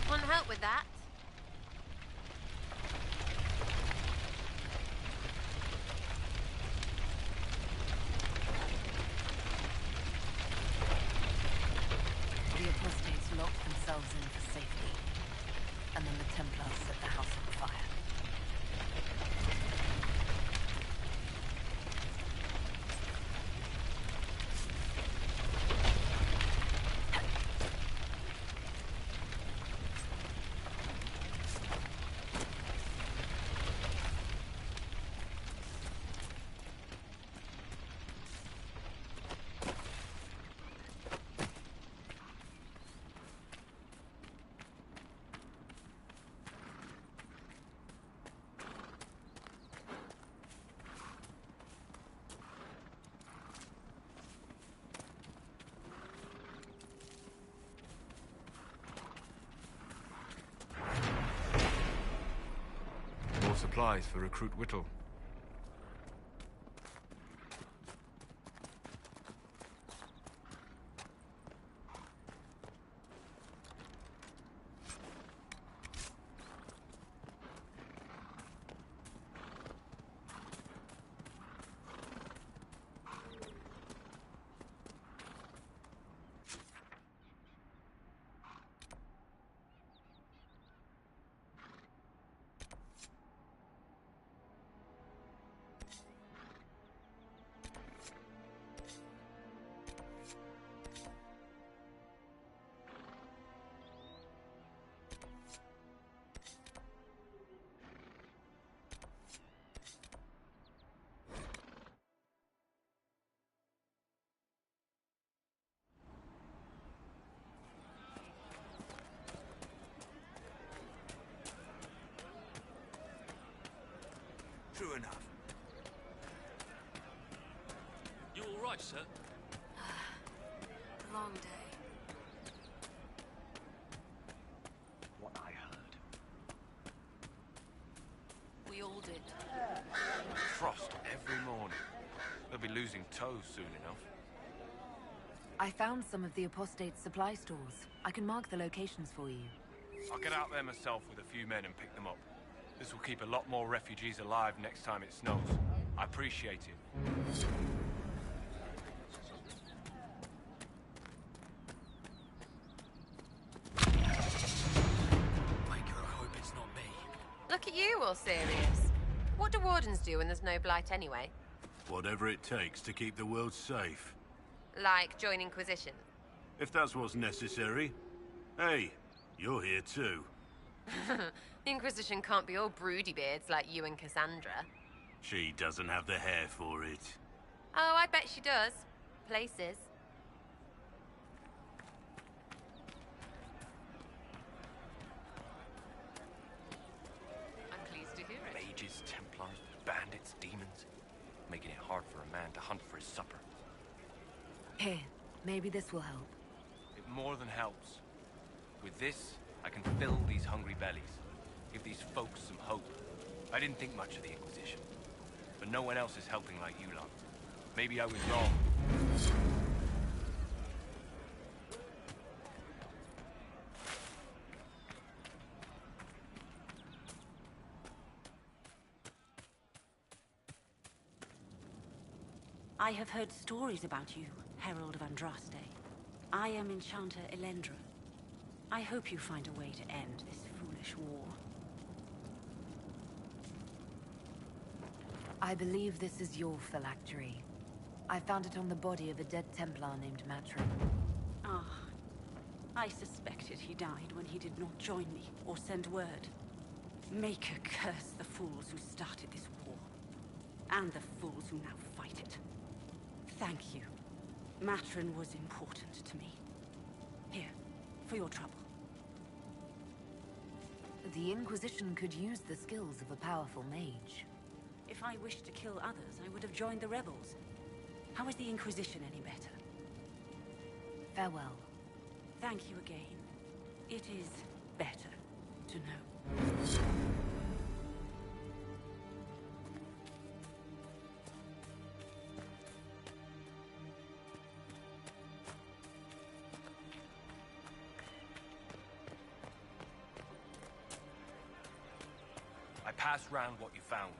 Want help with that? The apostates locked themselves in for safety, and then the Templars set the house on fire. More supplies for Recruit Whittle. true enough. You all right, sir? Long day. What I heard. We all did. Frost every morning. They'll be losing toes soon enough. I found some of the apostate's supply stores. I can mark the locations for you. I'll get out there myself with a few men and pick them up. This will keep a lot more refugees alive next time it snows. I appreciate it. Look at you, all serious. What do wardens do when there's no blight anyway? Whatever it takes to keep the world safe. Like join Inquisition? If that's what's necessary. Hey, you're here too. The Inquisition can't be all broody beards like you and Cassandra. She doesn't have the hair for it. Oh, I bet she does. Places. I'm pleased to hear it. Mages, Templars, bandits, demons. Making it hard for a man to hunt for his supper. Here, maybe this will help. It more than helps. With this, I can fill these hungry bellies. Give these folks some hope. I didn't think much of the Inquisition. But no one else is helping like you lot. Maybe I was wrong. I have heard stories about you, Herald of Andraste. I am Enchanter Elendra. I hope you find a way to end this foolish war. I believe this is your phylactery. I found it on the body of a dead Templar named Matron. Ah, I suspected he died when he did not join me or send word. Maker curse the fools who started this war, and the fools who now fight it. Thank you. Matron was important to me. Here, for your trouble. The Inquisition could use the skills of a powerful mage. If I wished to kill others, I would have joined the rebels. How is the Inquisition any better? Farewell. Thank you again. It is better to know. I passed round what you found.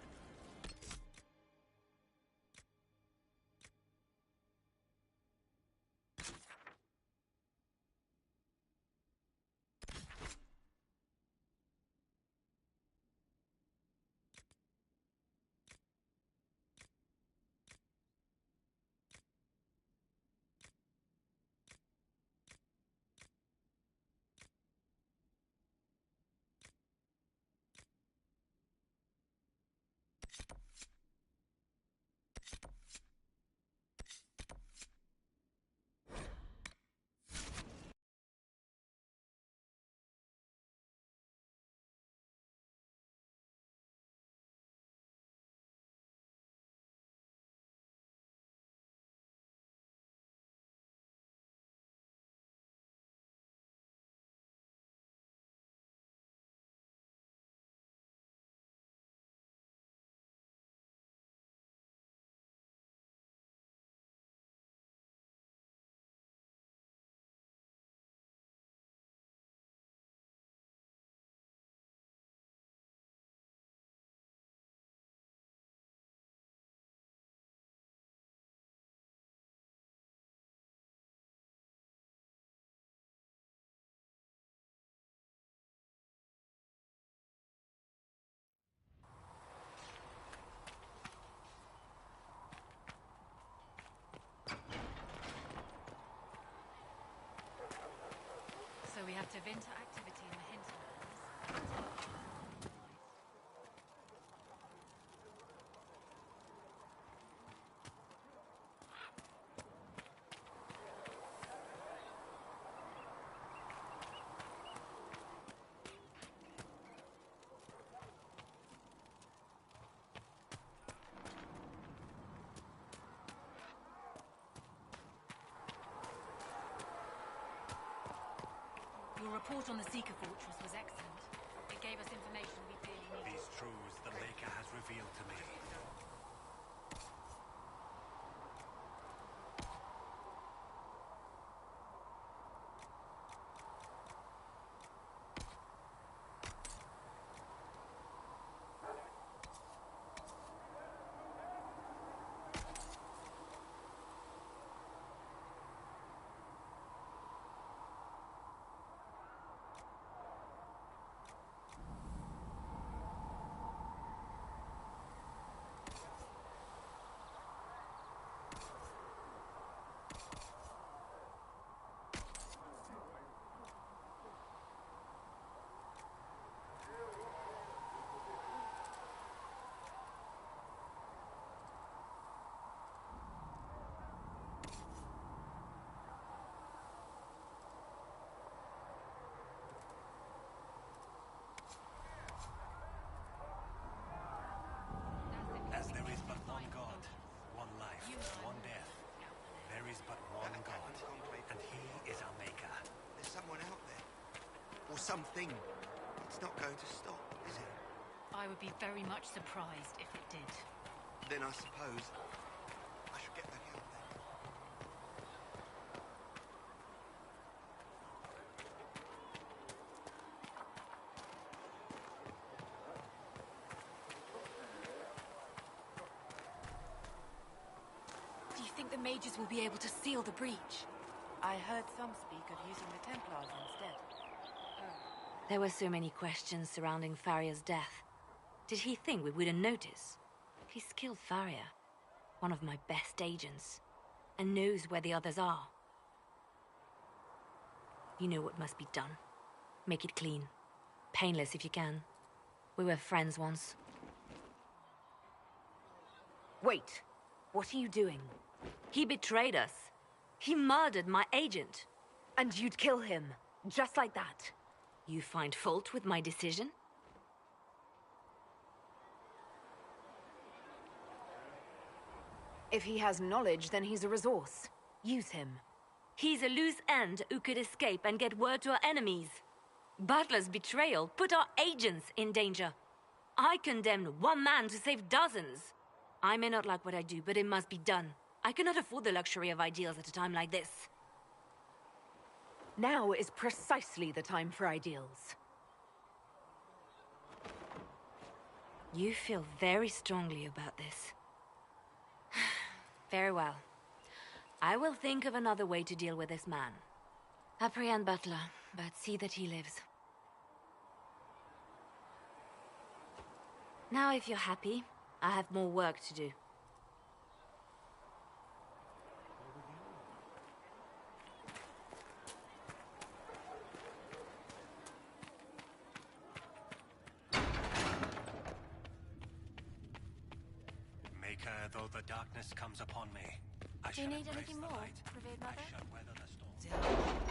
So we have Tevinter activity in the hinterlands. Your report on the Seeker Fortress was excellent. It gave us information we really needed. These truths the Maker has revealed to me. As there is but one God, one life, one death, there is but one God, and He is our Maker. There's someone out there. Or something. It's not going to stop, is it? I would be very much surprised if it did. Then I suppose I should get back out there. Do you think the mages will be able to seal the breach? I heard some speak of using the Templars instead. There were so many questions surrounding Farria's death. Did he think we wouldn't notice? He's killed Farria, one of my best agents, and knows where the others are. You know what must be done. Make it clean. Painless if you can. We were friends once. Wait! What are you doing? He betrayed us. He murdered my agent. And you'd kill him, just like that. You find fault with my decision? If he has knowledge, then he's a resource. Use him. He's a loose end who could escape and get word to our enemies. Butler's betrayal put our agents in danger. I condemned one man to save dozens. I may not like what I do, but it must be done. I cannot afford the luxury of ideals at a time like this. Now is precisely the time for ideals. You feel very strongly about this. Very well. I will think of another way to deal with this man. Apprehend Butler, but see that he lives. Now, if you're happy, I have more work to do. Maker, though the darkness comes upon me, I Do you shall need embrace anything the more, light. Revered I Mother? shall weather the storm.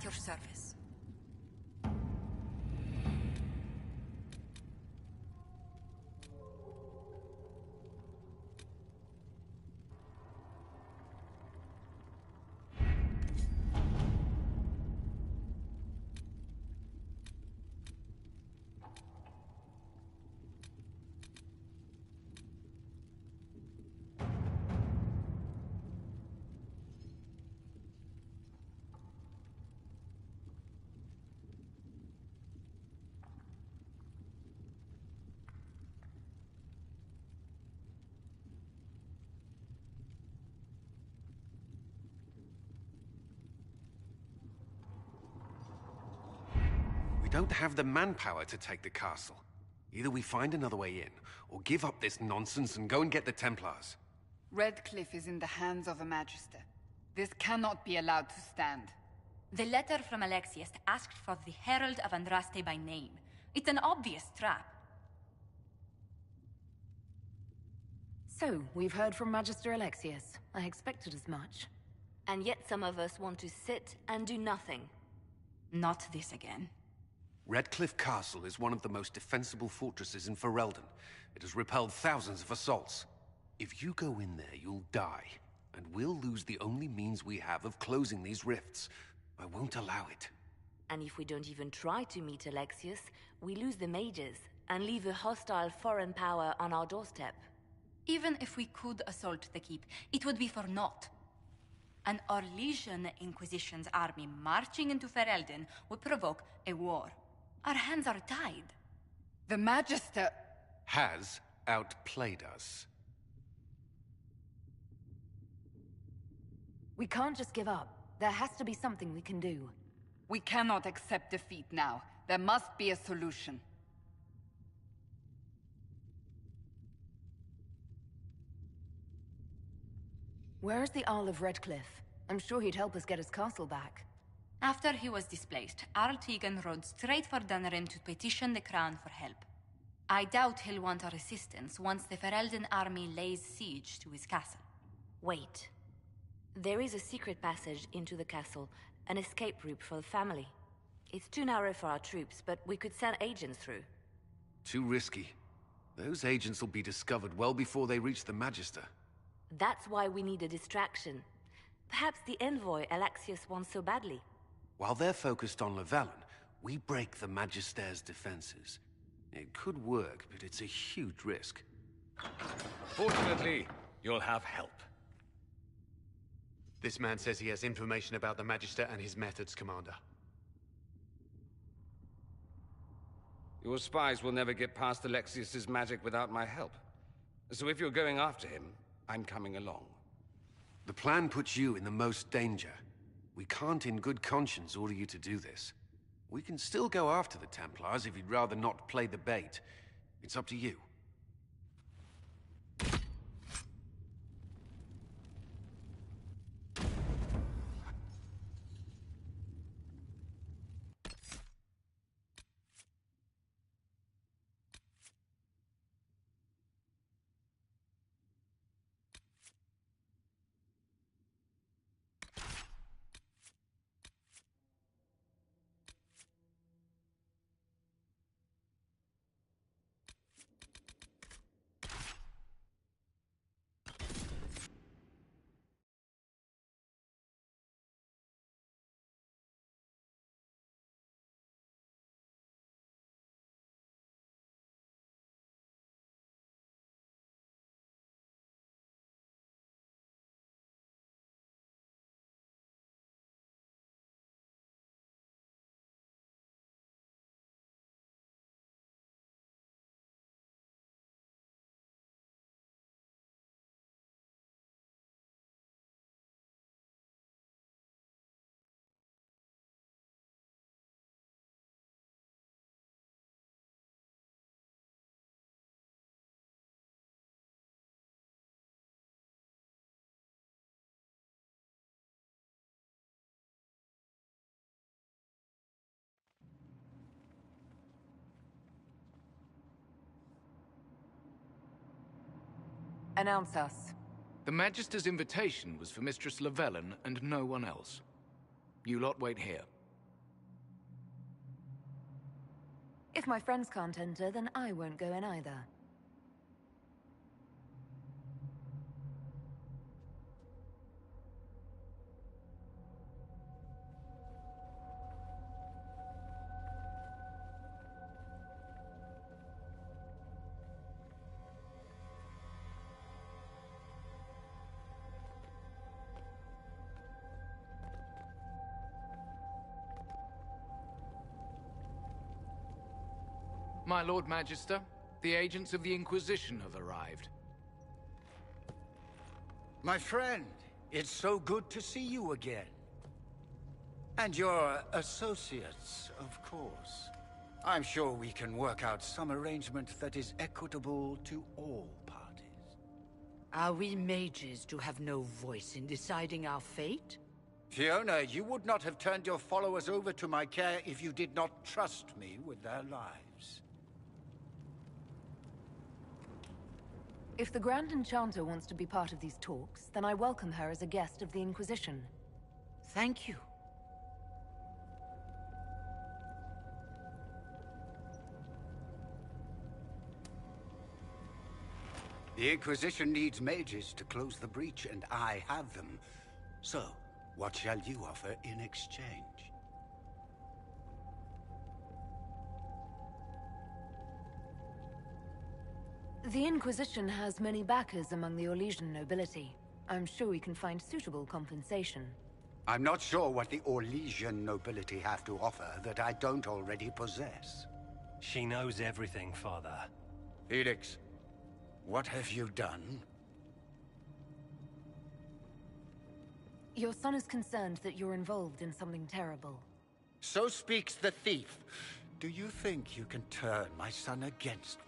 At your service. We don't have the manpower to take the castle. Either we find another way in, or give up this nonsense and go and get the Templars. Redcliffe is in the hands of a Magister. This cannot be allowed to stand. The letter from Alexius asked for the Herald of Andraste by name. It's an obvious trap. So, we've heard from Magister Alexius. I expected as much. And yet some of us want to sit and do nothing. Not this again. Redcliffe Castle is one of the most defensible fortresses in Ferelden. It has repelled thousands of assaults. If you go in there, you'll die. And we'll lose the only means we have of closing these rifts. I won't allow it. And if we don't even try to meet Alexius, we lose the mages and leave a hostile foreign power on our doorstep. Even if we could assault the keep, it would be for naught. An Orlesian Inquisition's army marching into Ferelden would provoke a war. Our hands are tied. The Magister has outplayed us. We can't just give up. There has to be something we can do. We cannot accept defeat now. There must be a solution. Where is the Earl of Redcliffe? I'm sure he'd help us get his castle back. After he was displaced, Arl Tegan rode straight for Dunnerin to petition the Crown for help. I doubt he'll want our assistance once the Ferelden army lays siege to his castle. Wait. There is a secret passage into the castle, an escape route for the family. It's too narrow for our troops, but we could send agents through. Too risky. Those agents will be discovered well before they reach the Magister. That's why we need a distraction. Perhaps the envoy Alexius wants so badly. While they're focused on Lavellan, we break the Magister's defenses. It could work, but it's a huge risk. Fortunately, you'll have help. This man says he has information about the Magister and his methods, Commander. Your spies will never get past Alexius's magic without my help. So if you're going after him, I'm coming along. The plan puts you in the most danger. We can't in good conscience order you to do this. We can still go after the Templars if you'd rather not play the bait. It's up to you. Announce us. The Magister's invitation was for Mistress Lavellan and no one else. You lot wait here. If my friends can't enter, then I won't go in either. My Lord Magister, the agents of the Inquisition have arrived. My friend, it's so good to see you again. And your associates, of course. I'm sure we can work out some arrangement that is equitable to all parties. Are we mages to have no voice in deciding our fate? Fiona, you would not have turned your followers over to my care if you did not trust me with their lives. If the Grand Enchanter wants to be part of these talks, then I welcome her as a guest of the Inquisition. Thank you. The Inquisition needs mages to close the breach, and I have them. So, what shall you offer in exchange? The Inquisition has many backers among the Orlesian nobility. I'm sure we can find suitable compensation. I'm not sure what the Orlesian nobility have to offer that I don't already possess. She knows everything, Father. Felix, what have you done? Your son is concerned that you're involved in something terrible. So speaks the thief. Do you think you can turn my son against me?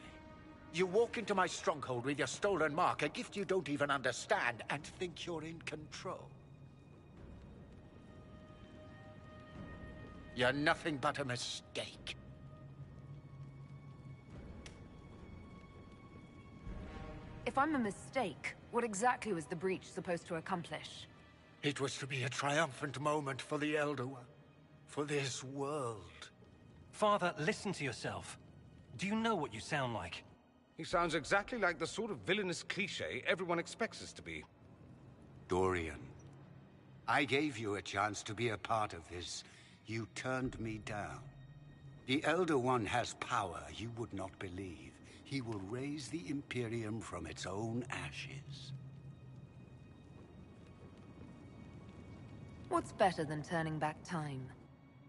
You walk into my stronghold with your stolen mark, a gift you don't even understand, and think you're in control. You're nothing but a mistake. If I'm a mistake, what exactly was the breach supposed to accomplish? It was to be a triumphant moment for the Elder One. For this world. Father, listen to yourself. Do you know what you sound like? He sounds exactly like the sort of villainous cliché everyone expects us to be. Dorian, I gave you a chance to be a part of this. You turned me down. The Elder One has power you would not believe. He will raise the Imperium from its own ashes. What's better than turning back time?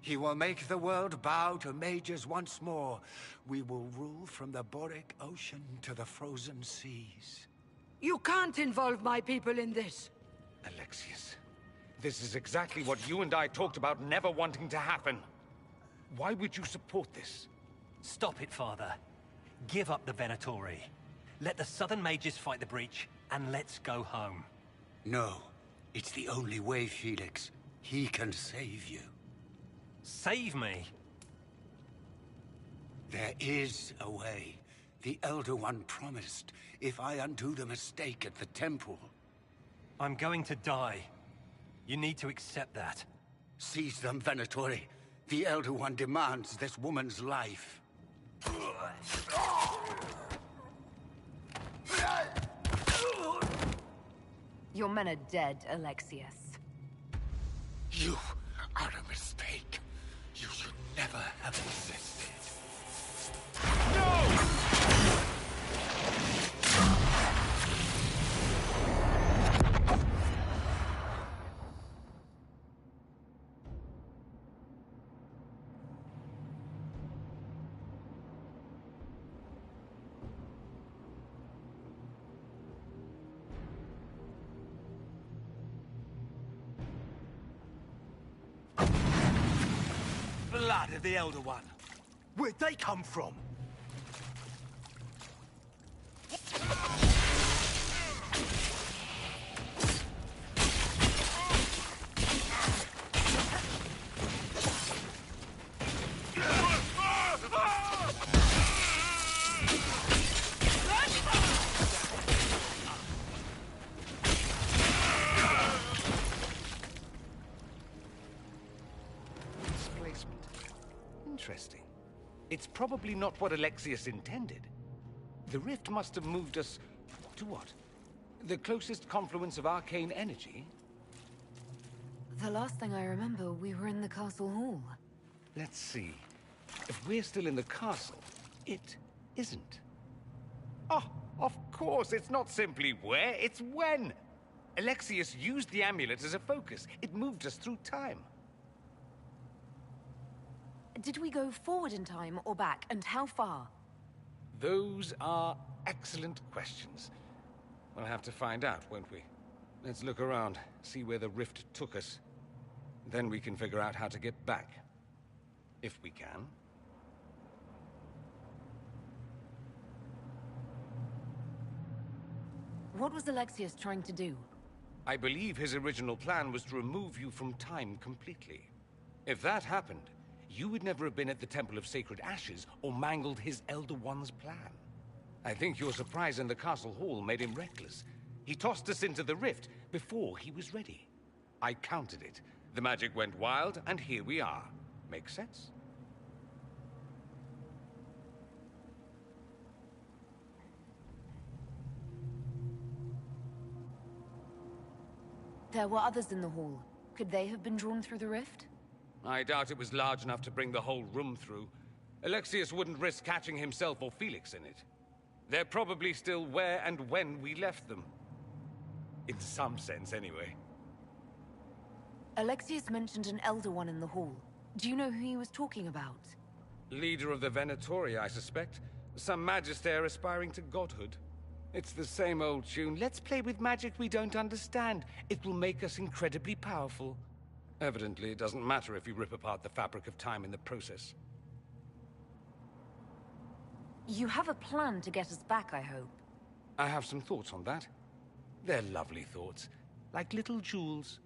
He will make the world bow to mages once more. We will rule from the Boric Ocean to the frozen seas. You can't involve my people in this. Alexius, this is exactly what you and I talked about never wanting to happen. Why would you support this? Stop it, Father. Give up the Venatori. Let the Southern Mages fight the breach, and let's go home. No. It's the only way, Felix. He can save you. Save me? There is a way. The Elder One promised, if I undo the mistake at the temple. I'm going to die. You need to accept that. Seize them, Venatori. The Elder One demands this woman's life. Your men are dead, Alexius. You are a mistake. You should never have existed. No! Blood of the Elder One. Where'd they come from? Interesting. It's probably not what Alexius intended. The rift must have moved us to what? The closest confluence of arcane energy? The last thing I remember, we were in the castle hall. Let's see. If we're still in the castle, it isn't. Oh, of course, it's not simply where, it's when! Alexius used the amulet as a focus. It moved us through time. Did we go forward in time or back, and how far? Those are excellent questions. We'll have to find out, won't we? Let's look around, see where the rift took us. Then we can figure out how to get back. If we can. What was Alexius trying to do? I believe his original plan was to remove you from time completely. If that happened, you would never have been at the Temple of Sacred Ashes or mangled his Elder One's plan. I think your surprise in the castle hall made him reckless. He tossed us into the rift before he was ready. I countered it. The magic went wild, and here we are. Make sense? There were others in the hall. Could they have been drawn through the rift? I doubt it was large enough to bring the whole room through. Alexius wouldn't risk catching himself or Felix in it. They're probably still where and when we left them. In some sense, anyway. Alexius mentioned an Elder One in the hall. Do you know who he was talking about? Leader of the Venatori, I suspect. Some magister aspiring to godhood. It's the same old tune. Let's play with magic we don't understand. It will make us incredibly powerful. Evidently, it doesn't matter if you rip apart the fabric of time in the process. You have a plan to get us back, I hope. I have some thoughts on that. They're lovely thoughts, like little jewels.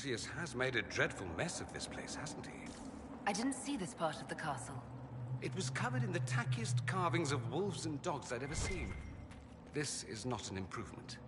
Alexius has made a dreadful mess of this place, hasn't he? I didn't see this part of the castle. It was covered in the tackiest carvings of wolves and dogs I'd ever seen. This is not an improvement.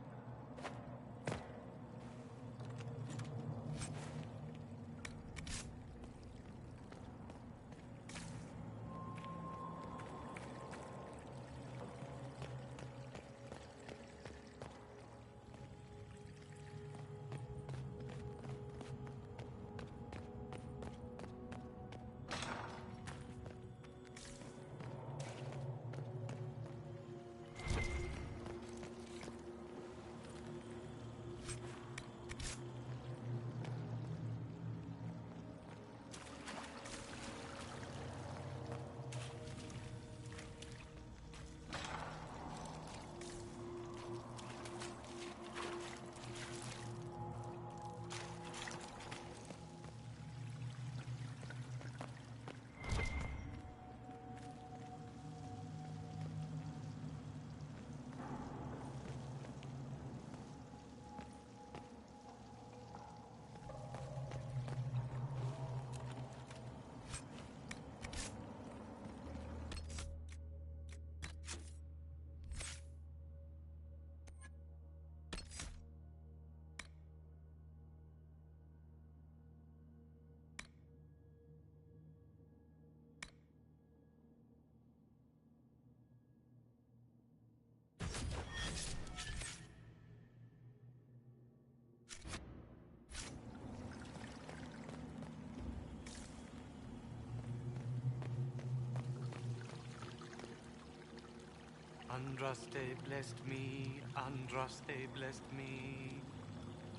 Andraste blessed me, Andraste blessed me.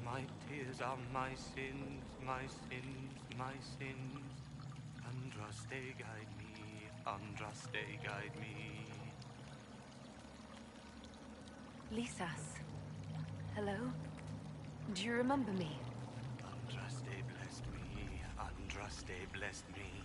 My tears are my sins, my sins, my sins. Andraste guide me, Andraste guide me. Lisas. Hello? Do you remember me? Andraste blessed me, Andraste blessed me.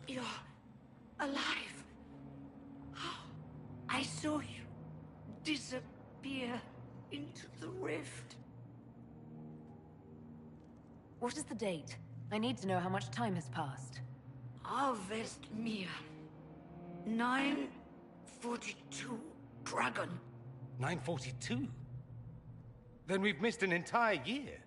You're alive. How? I saw you disappear into the rift. What is the date? I need to know how much time has passed. Harvest Mir. 942 Dragon. 942? Then we've missed an entire year.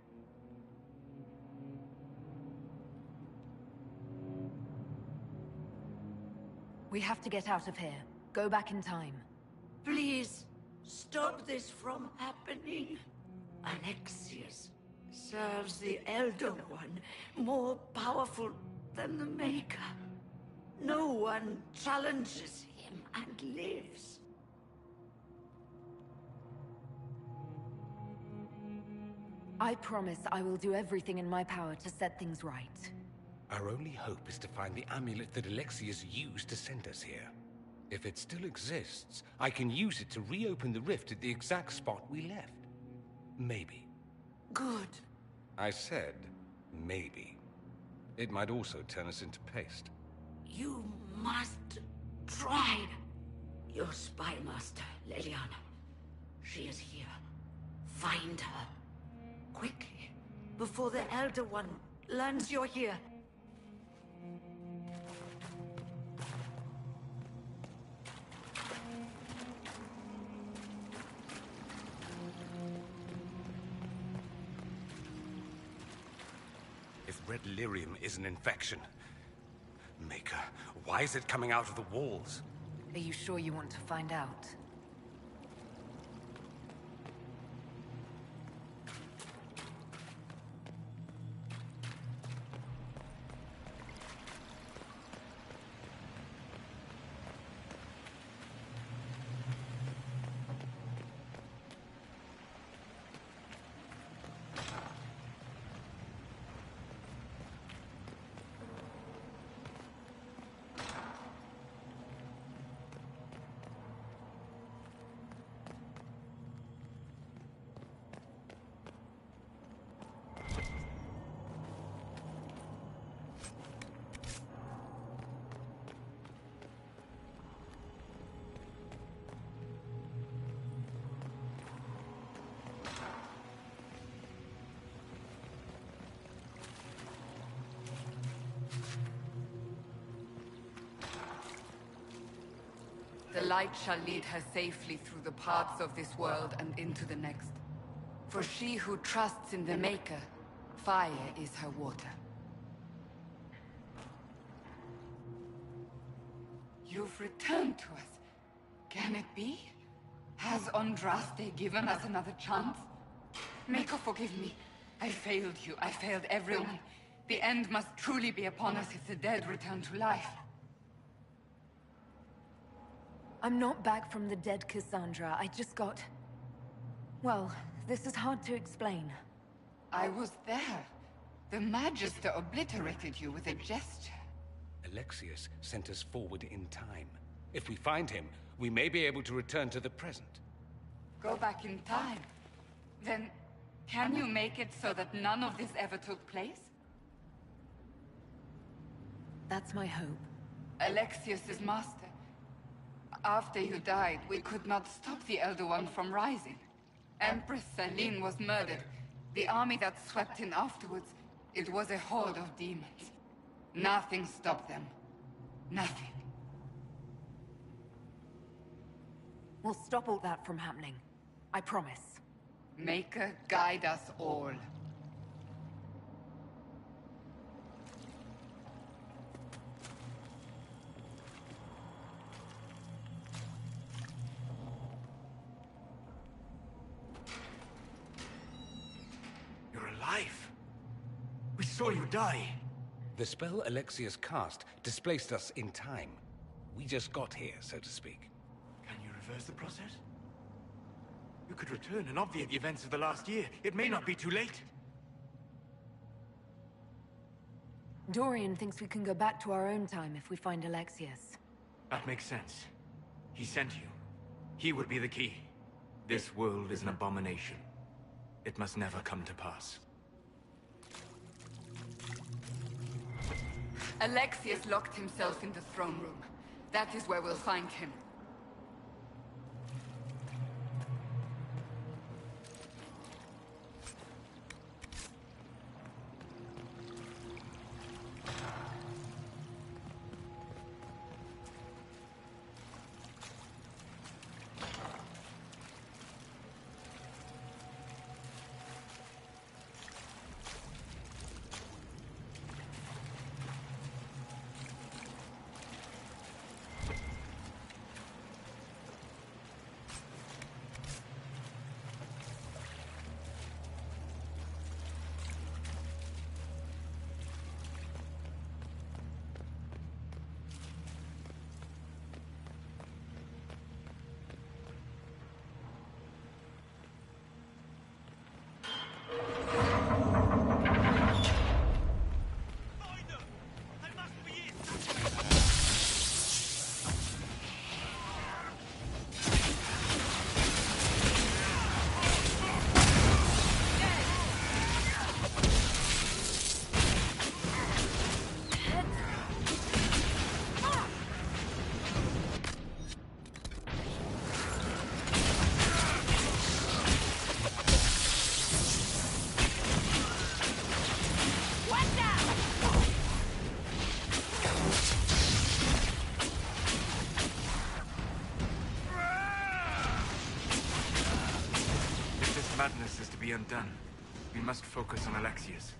We have to get out of here. Go back in time. Please, stop this from happening. Alexius serves the Elder One, more powerful than the Maker. No one challenges him and lives. I promise I will do everything in my power to set things right. Our only hope is to find the amulet that Alexius used to send us here. If it still exists, I can use it to reopen the rift at the exact spot we left. Maybe. Good. I said, maybe. It might also turn us into paste. You must try. Your spy master, Leliana. She is here. Find her. Quickly, before the Elder One learns you're here. If red lyrium is an infection... Maker, why is it coming out of the walls? Are you sure you want to find out? The light shall lead her safely through the paths of this world and into the next. For she who trusts in the Maker, fire is her water. You've returned to us. Can it be? Has Andraste given us another chance? Maker, forgive me. I failed you. I failed everyone. The end must truly be upon us if the dead return to life. I'm not back from the dead, Cassandra. I just got... Well, this is hard to explain. I was there. The Magister obliterated you with a gesture. Alexius sent us forward in time. If we find him, we may be able to return to the present. Go back in time? Then, can you make it so that none of this ever took place? That's my hope. Alexius is master. After you died, we could not stop the Elder One from rising. Empress Celine was murdered. The army that swept in afterwards, it was a horde of demons. Nothing stopped them. Nothing. We'll stop all that from happening. I promise. Maker, guide us all. You're alive. We saw you die. The spell Alexius cast displaced us in time. We just got here, so to speak. Can you reverse the process? You could return and obviate the events of the last year. It may not be too late. Dorian thinks we can go back to our own time if we find Alexius. That makes sense. He sent you. He would be the key. This world is an abomination. It must never come to pass. Alexius locked himself in the throne room. That is where we'll find him. Madness is to be undone. We must focus on Alexius.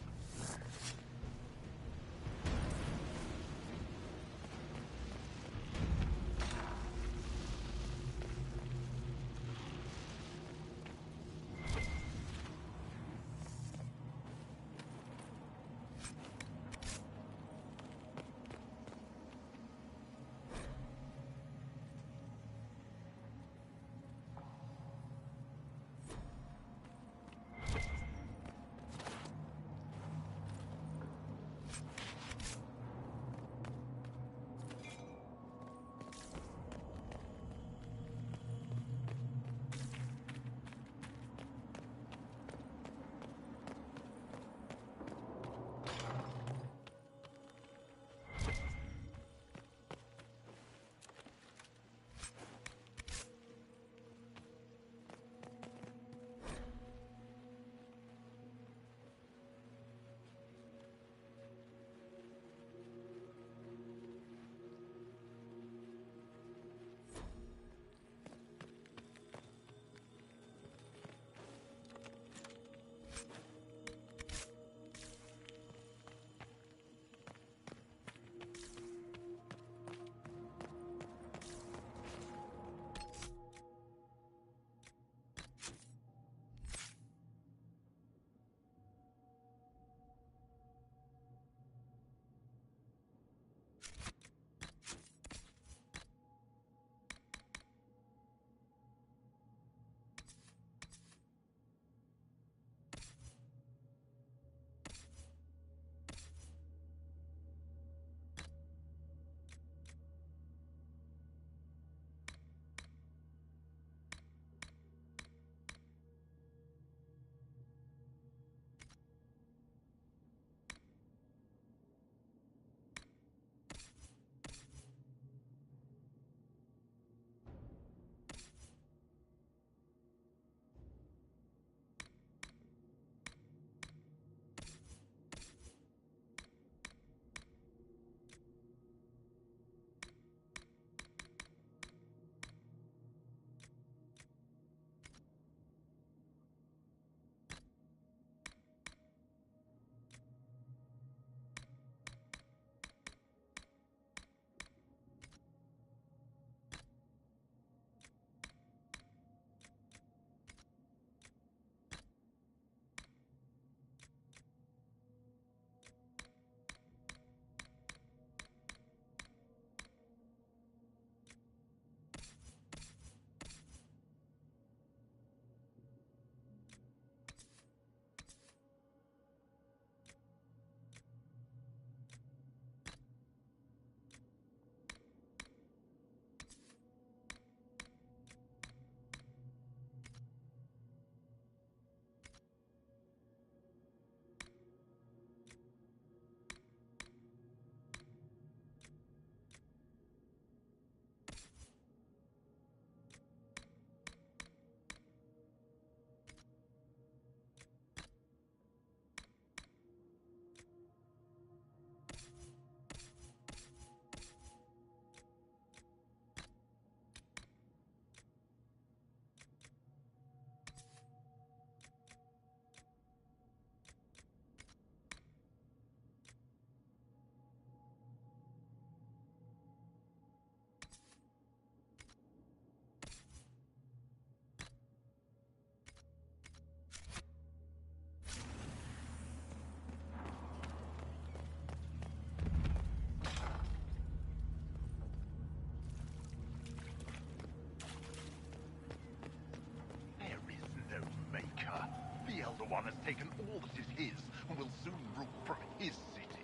Elder One has taken all that is his and will soon rule from his city.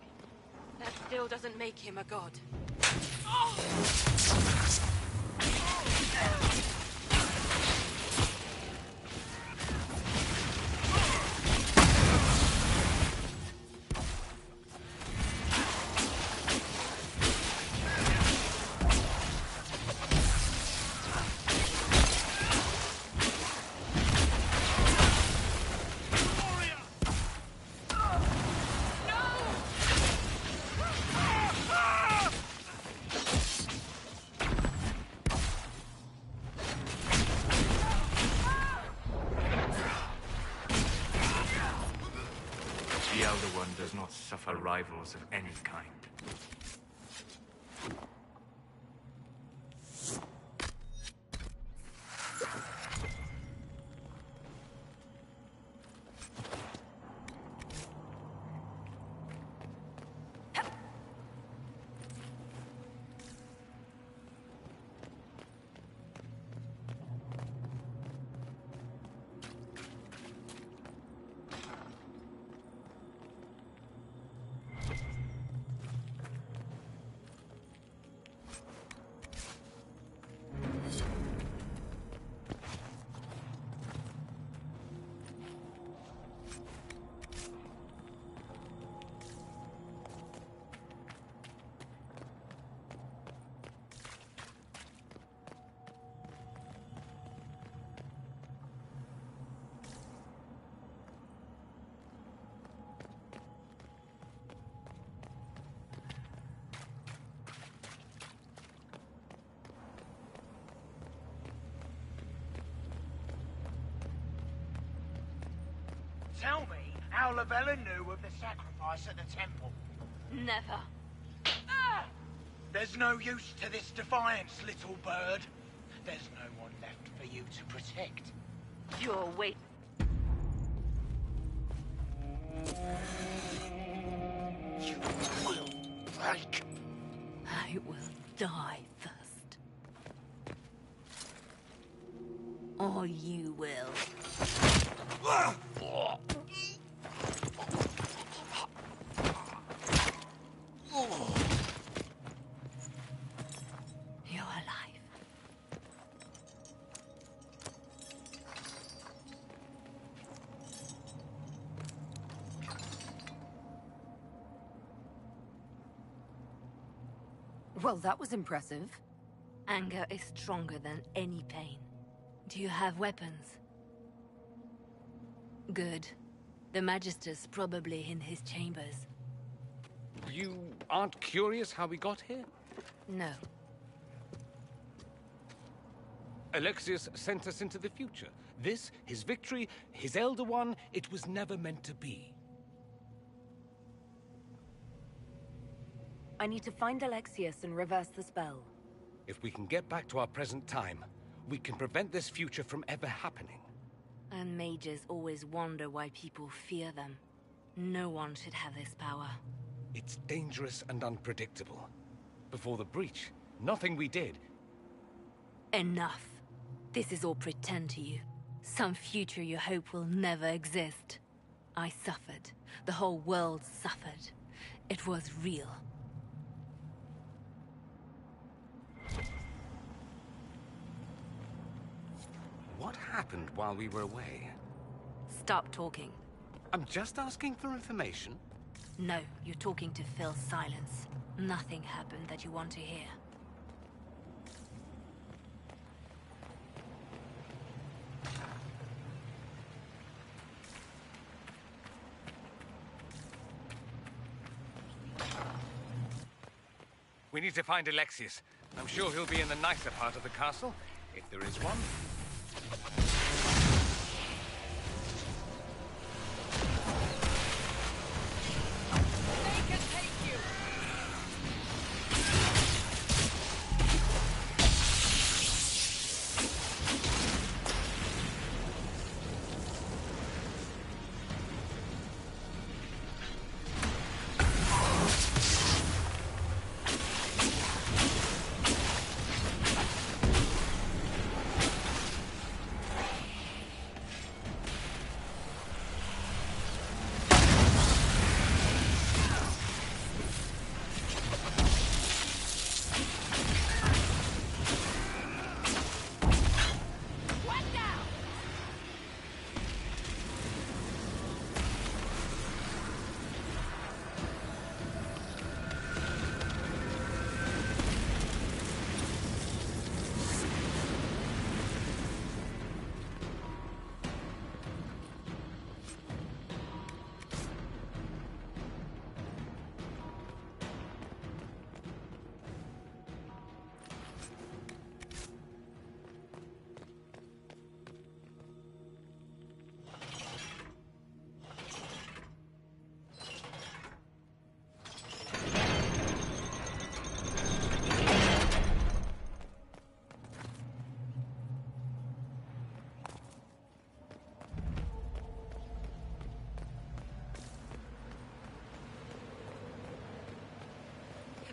That still doesn't make him a god. The Elder One does not suffer rivals of any kind. Tell me how Lavellan knew of the sacrifice at the temple. Never. There's no use to this defiance, little bird. There's no one left for you to protect. You're wait. You will break. I will die first. Or you will. You're alive. Well, that was impressive. Anger is stronger than any pain. Do you have weapons? Good. The Magister's probably in his chambers. You aren't curious how we got here? No. Alexius sent us into the future. This, his victory, his Elder One, it was never meant to be. I need to find Alexius and reverse the spell. If we can get back to our present time, we can prevent this future from ever happening. And mages always wonder why people fear them. No one should have this power. It's dangerous and unpredictable. Before the breach, nothing we did. Enough. This is all pretend to you. Some future you hope will never exist. I suffered. The whole world suffered. It was real. What happened while we were away? Stop talking. I'm just asking for information. No, you're talking to fill silence. Nothing happened that you want to hear. We need to find Alexius. I'm sure he'll be in the nicer part of the castle, if there is one.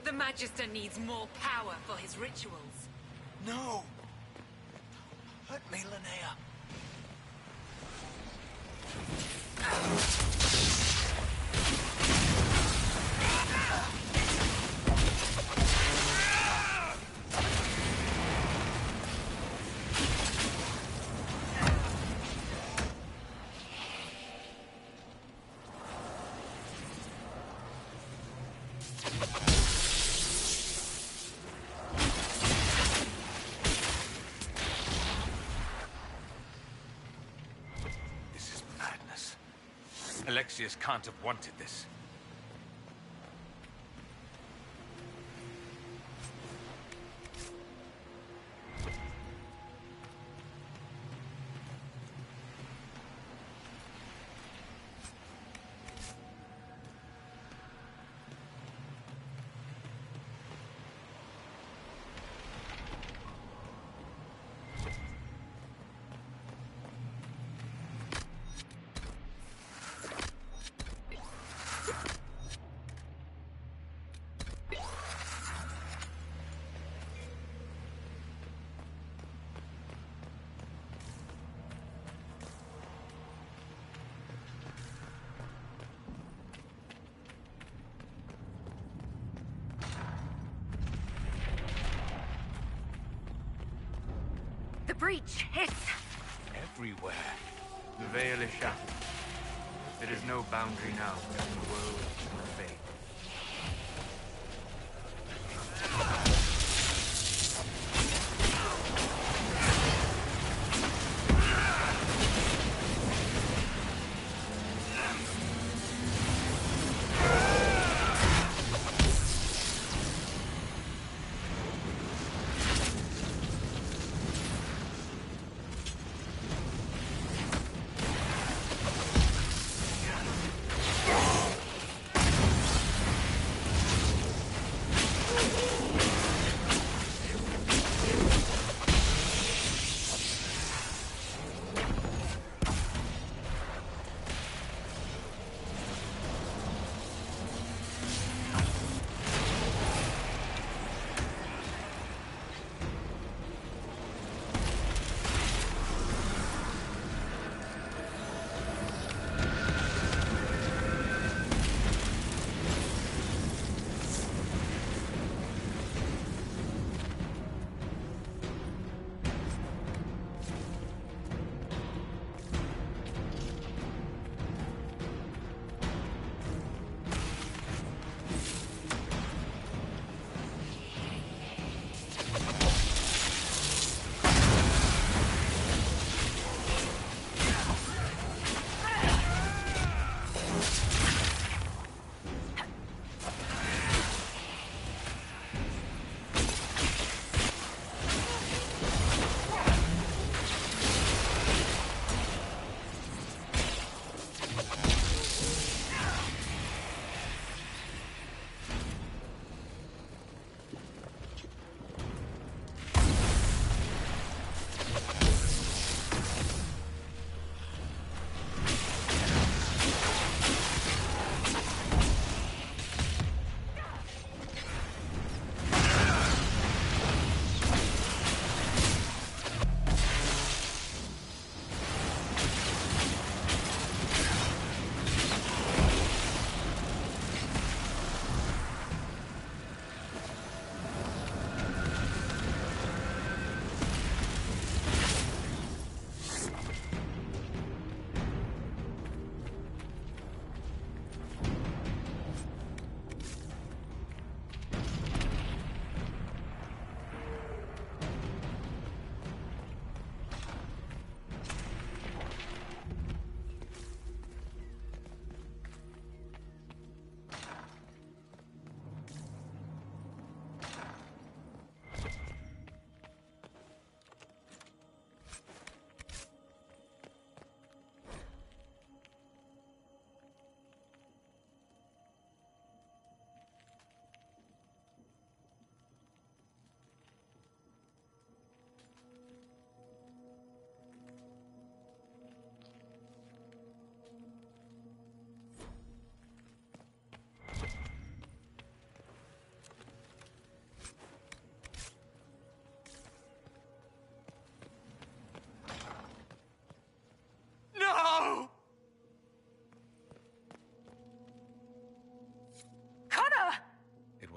The Magister needs more power for his rituals. No! Let me, Linnea. Alexius can't have wanted this. The breach! It's... everywhere. The veil is shattered. There is no boundary now between the world and the fate.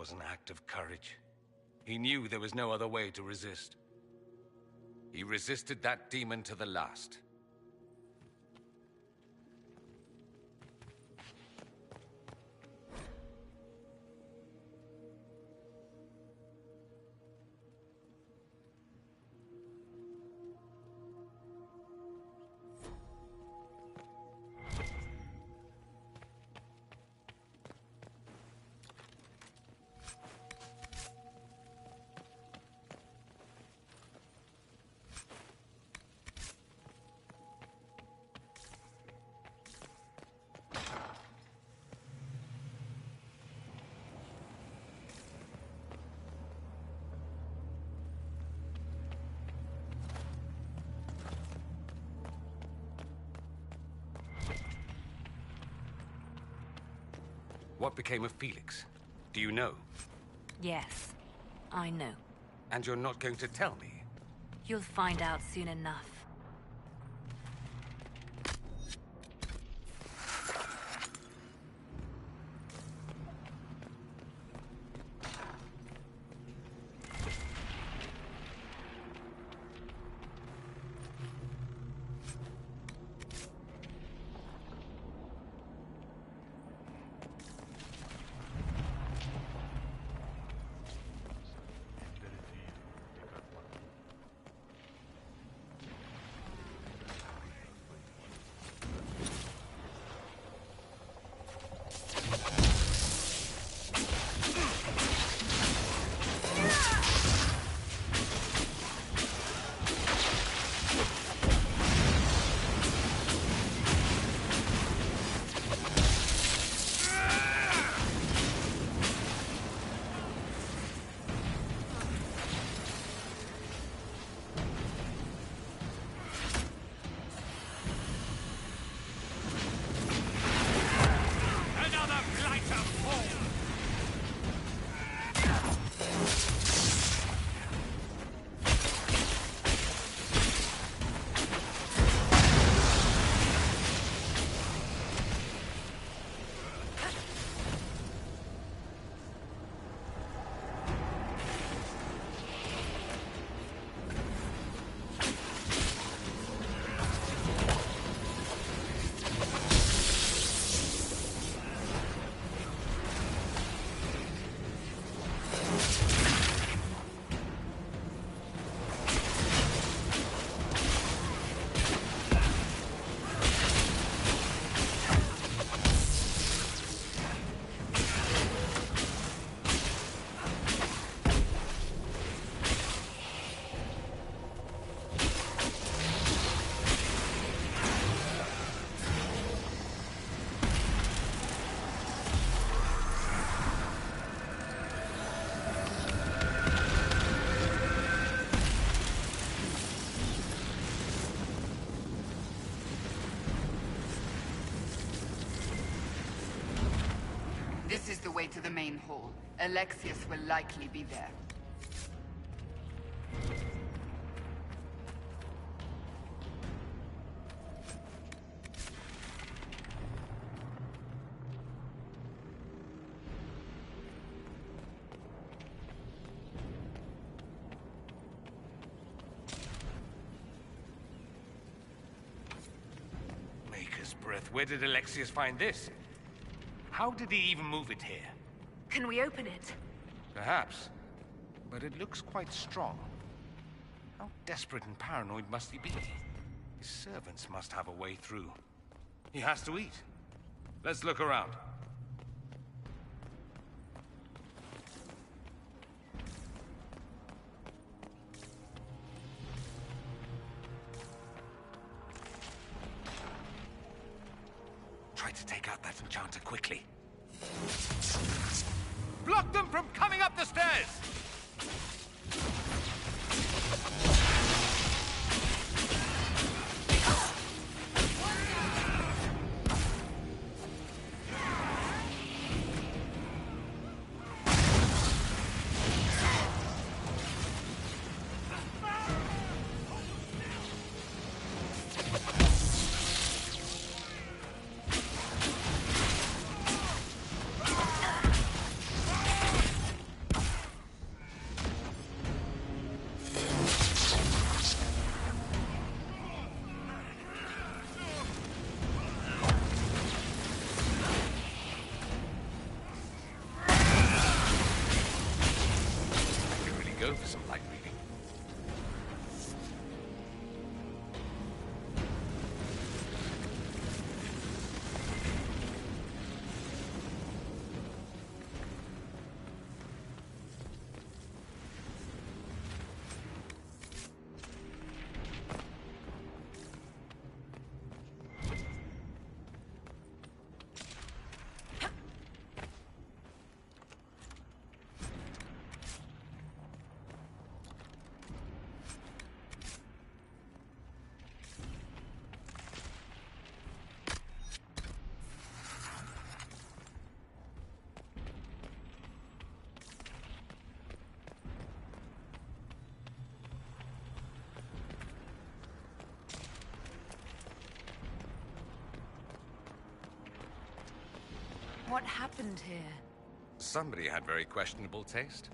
was an act of courage. He knew there was no other way to resist. He resisted that demon to the last. What became of Felix? Do you know? Yes, I know. And you're not going to tell me? You'll find out soon enough. This is the way to the main hall. Alexius will likely be there. Maker's breath. Where did Alexius find this? How did he even move it here? Can we open it? Perhaps. But it looks quite strong. How desperate and paranoid must he be? His servants must have a way through. He has to eat. Let's look around. Try to take out that enchanter quickly. Block them from coming up the stairs! go for some light reading. What happened here? Somebody had very questionable taste.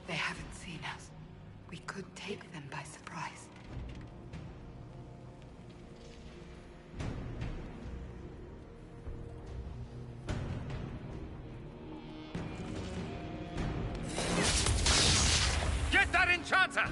They haven't seen us. We could take them by surprise. Get that enchanter!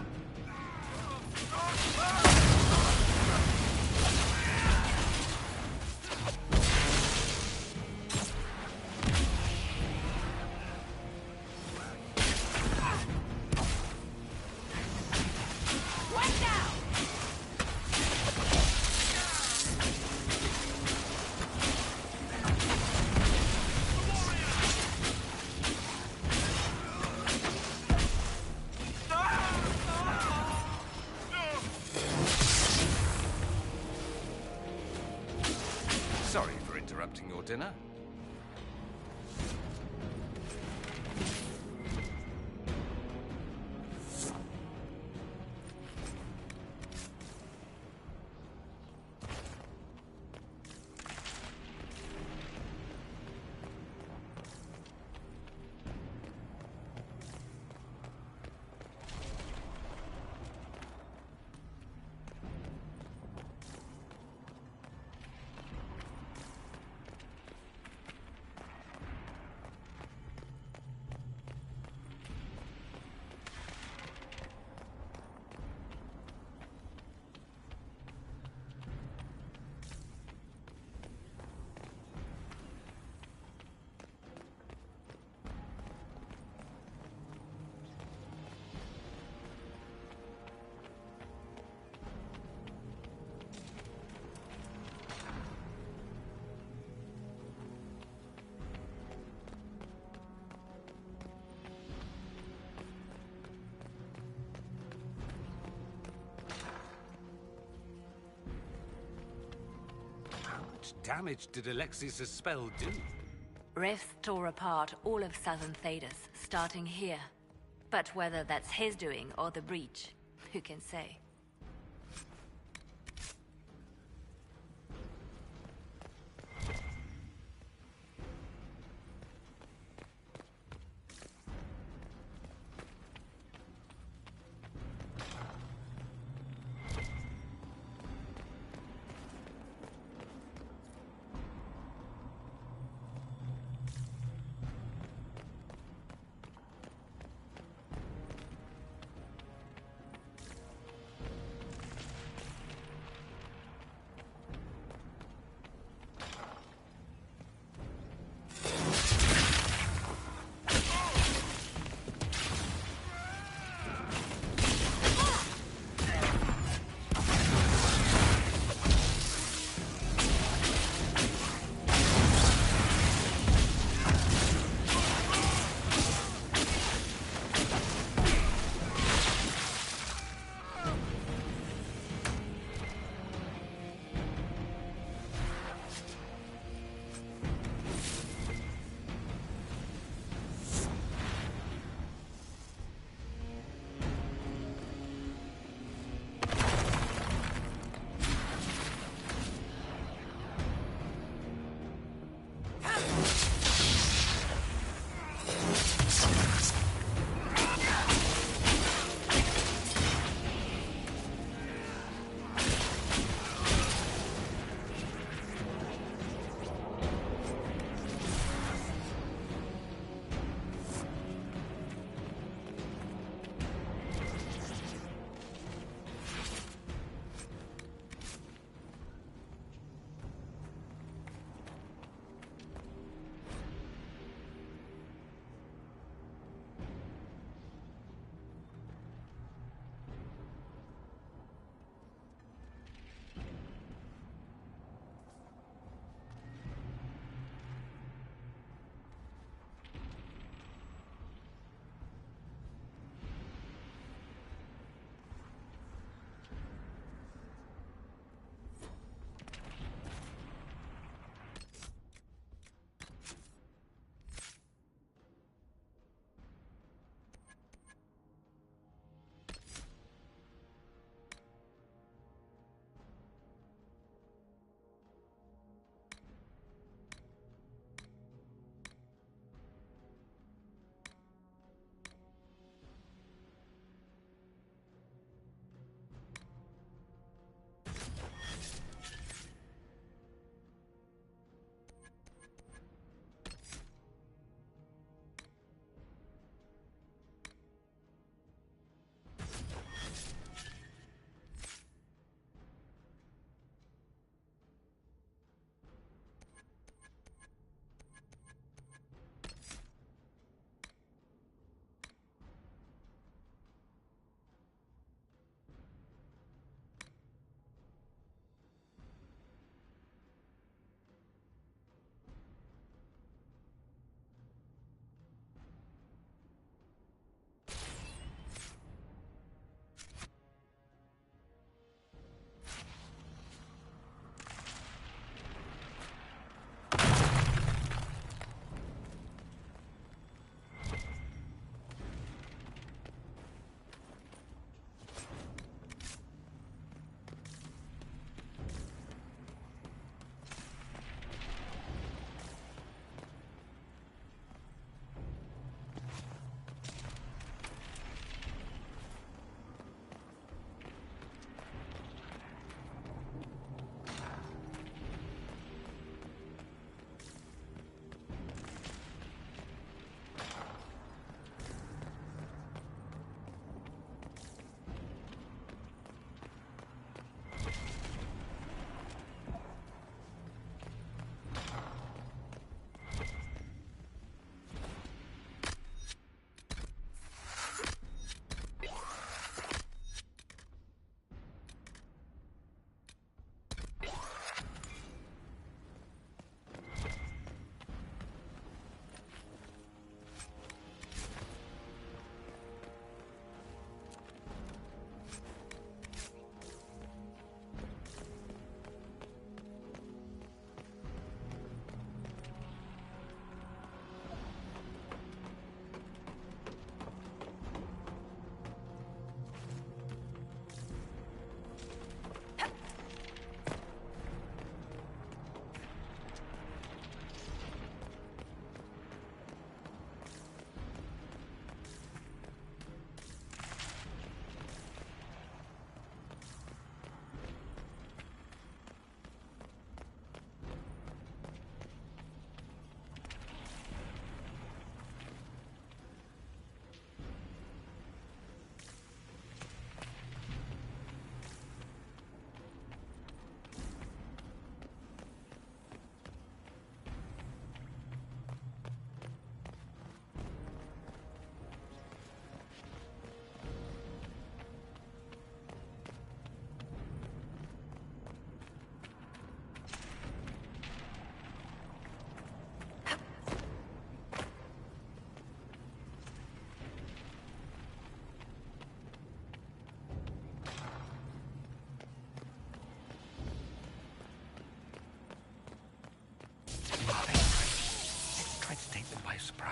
Sorry for interrupting your dinner. How much damage did Alexi's spell do? Rifts tore apart all of southern Thedas, starting here. But whether that's his doing or the breach, who can say?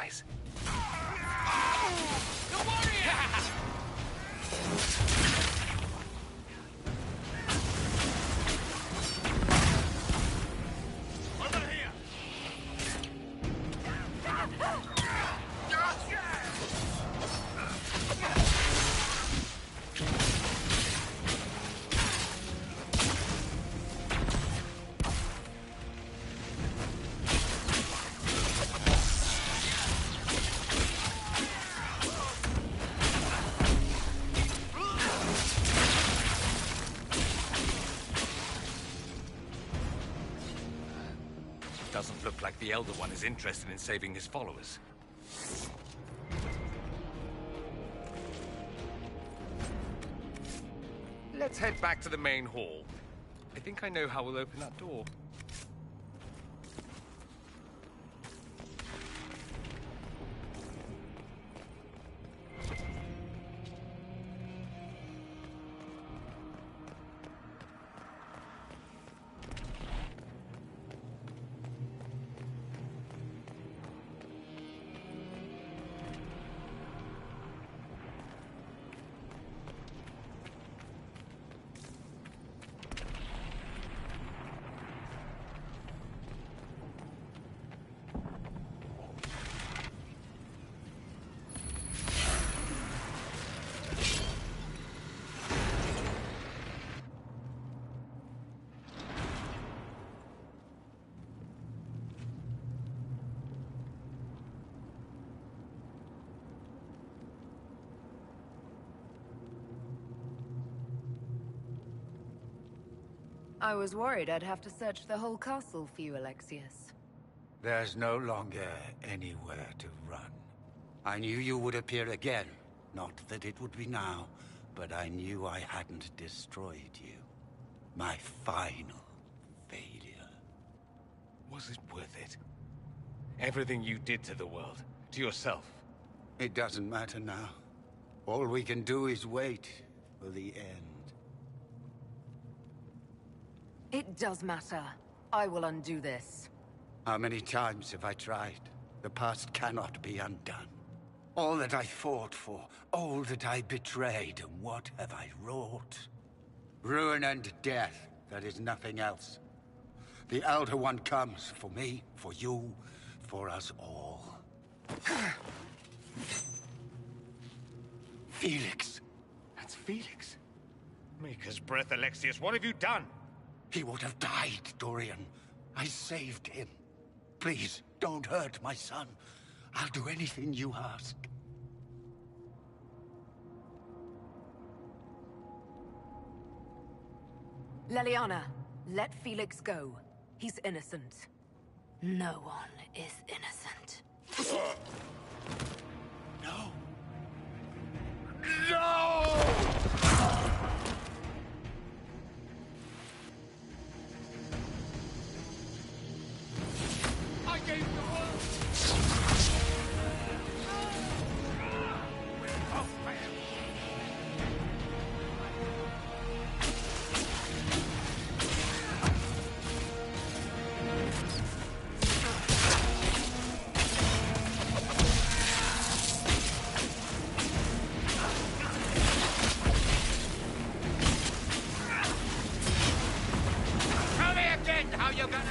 allies. The warrior! Over here! Doesn't look like the Elder One is interested in saving his followers. Let's head back to the main hall. I think I know how we'll open that door. I was worried I'd have to search the whole castle for you, Alexius. There's no longer anywhere to run. I knew you would appear again. Not that it would be now, but I knew I hadn't destroyed you. My final failure. Was it worth it? Everything you did to the world, to yourself. It doesn't matter now. All we can do is wait for the end. It does matter. I will undo this. How many times have I tried? The past cannot be undone. All that I fought for, all that I betrayed, and what have I wrought? Ruin and death, there is nothing else. The Elder One comes for me, for you, for us all. Felix! That's Felix. Maker's breath, Alexius, what have you done? He would have died, Dorian. I saved him. Please, don't hurt my son. I'll do anything you ask. Leliana, let Felix go. He's innocent. No one is innocent. No. No! I gave you all. Tell me again how you're gonna.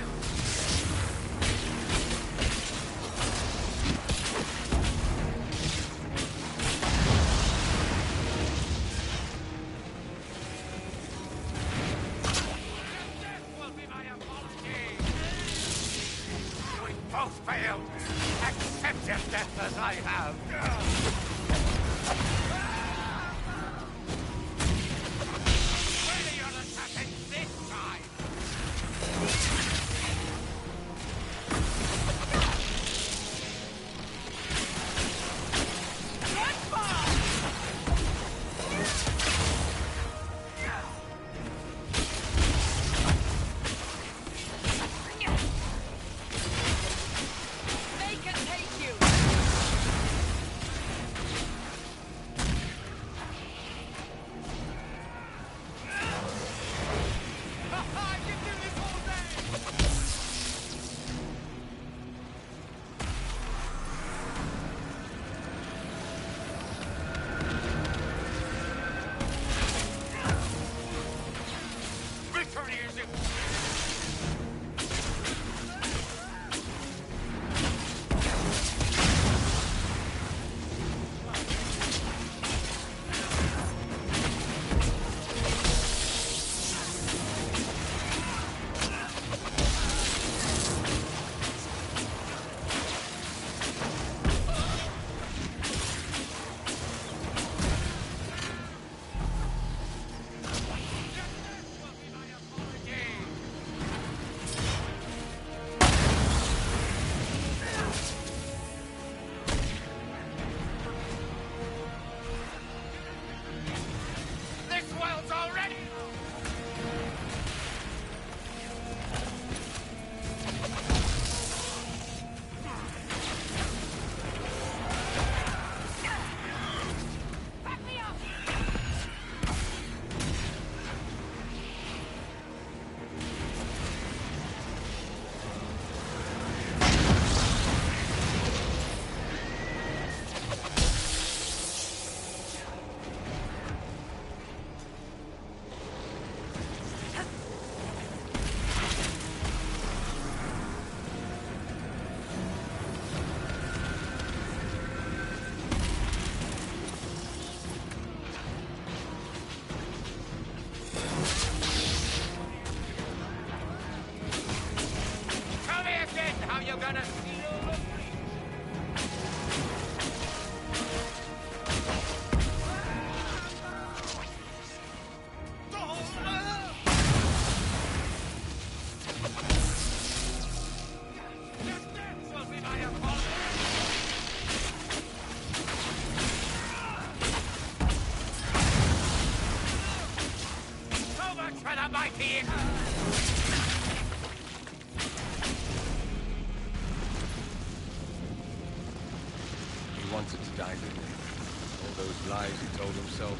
Both failed. Accept your death as I have. Where are your assassins this time? They can take you! Courtiers, He wanted to die, didn't he? All those lies he told himself,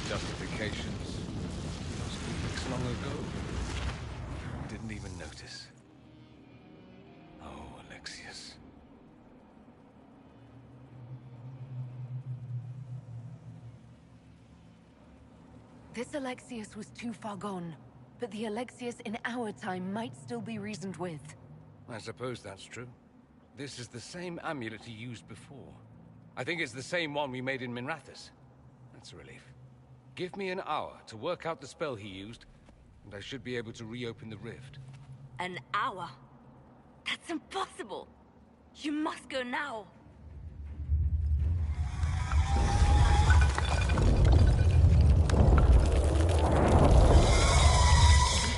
justifications. Those weeks long ago. Didn't even notice. Oh, Alexius. This Alexius was too far gone, but the Alexius in our time might still be reasoned with. I suppose that's true. This is the same amulet he used before. I think it's the same one we made in Minrathous. That's a relief. Give me an hour to work out the spell he used, and I should be able to reopen the rift. An hour? That's impossible! You must go now!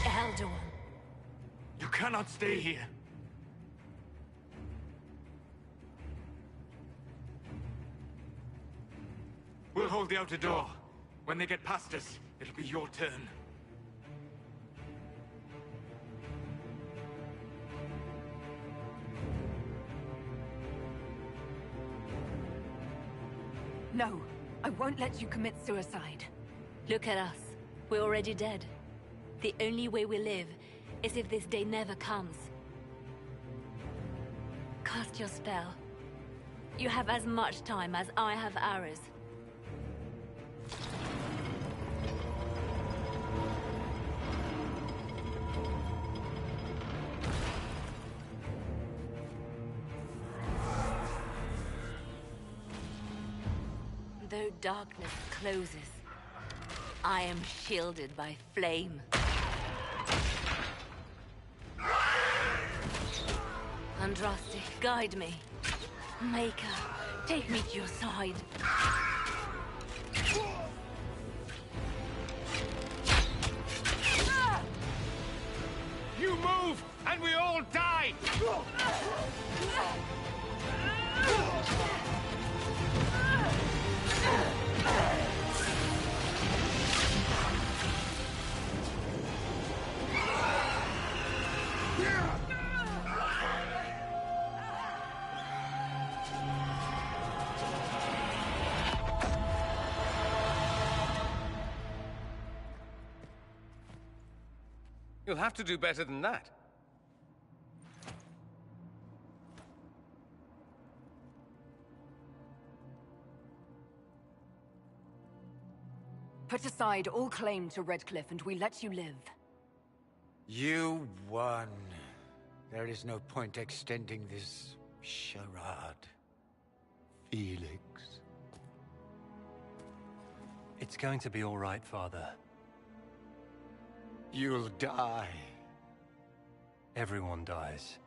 The Elder One. You cannot stay here. We'll hold the outer door. When they get past us, it'll be your turn. No, I won't let you commit suicide. Look at us. We're already dead. The only way we live is if this day never comes. Cast your spell. You have as much time as I have hours. Though darkness closes, I am shielded by flame. Andraste, guide me. Maker, take me to your side. You move, and we all die! You'll have to do better than that. Put aside all claim to Redcliffe and we let you live. You won. There is no point extending this charade. Felix. It's going to be all right, Father. You'll die. Everyone dies.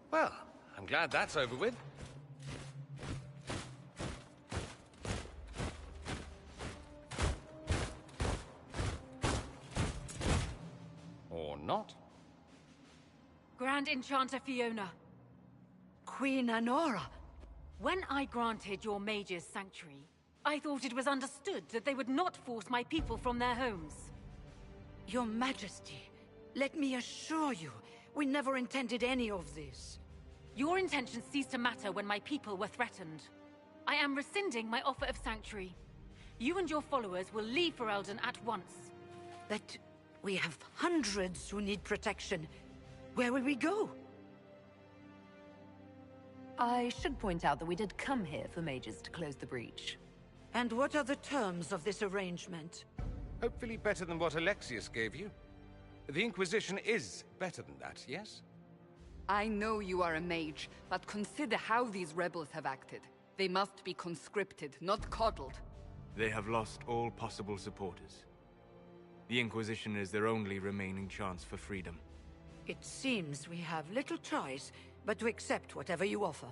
Well, I'm glad that's over with. Or not. Grand Enchanter Fiona. Queen Anora. When I granted your mages sanctuary, I thought it was understood that they would not force my people from their homes. Your Majesty, let me assure you, we never intended any of this. Your intentions ceased to matter when my people were threatened. I am rescinding my offer of sanctuary. You and your followers will leave Ferelden at once. But we have hundreds who need protection. Where will we go? I should point out that we did come here for mages to close the breach. And what are the terms of this arrangement? Hopefully better than what Alexius gave you. The Inquisition is better than that, yes? I know you are a mage, but consider how these rebels have acted. They must be conscripted, not coddled. They have lost all possible supporters. The Inquisition is their only remaining chance for freedom. It seems we have little choice but to accept whatever you offer.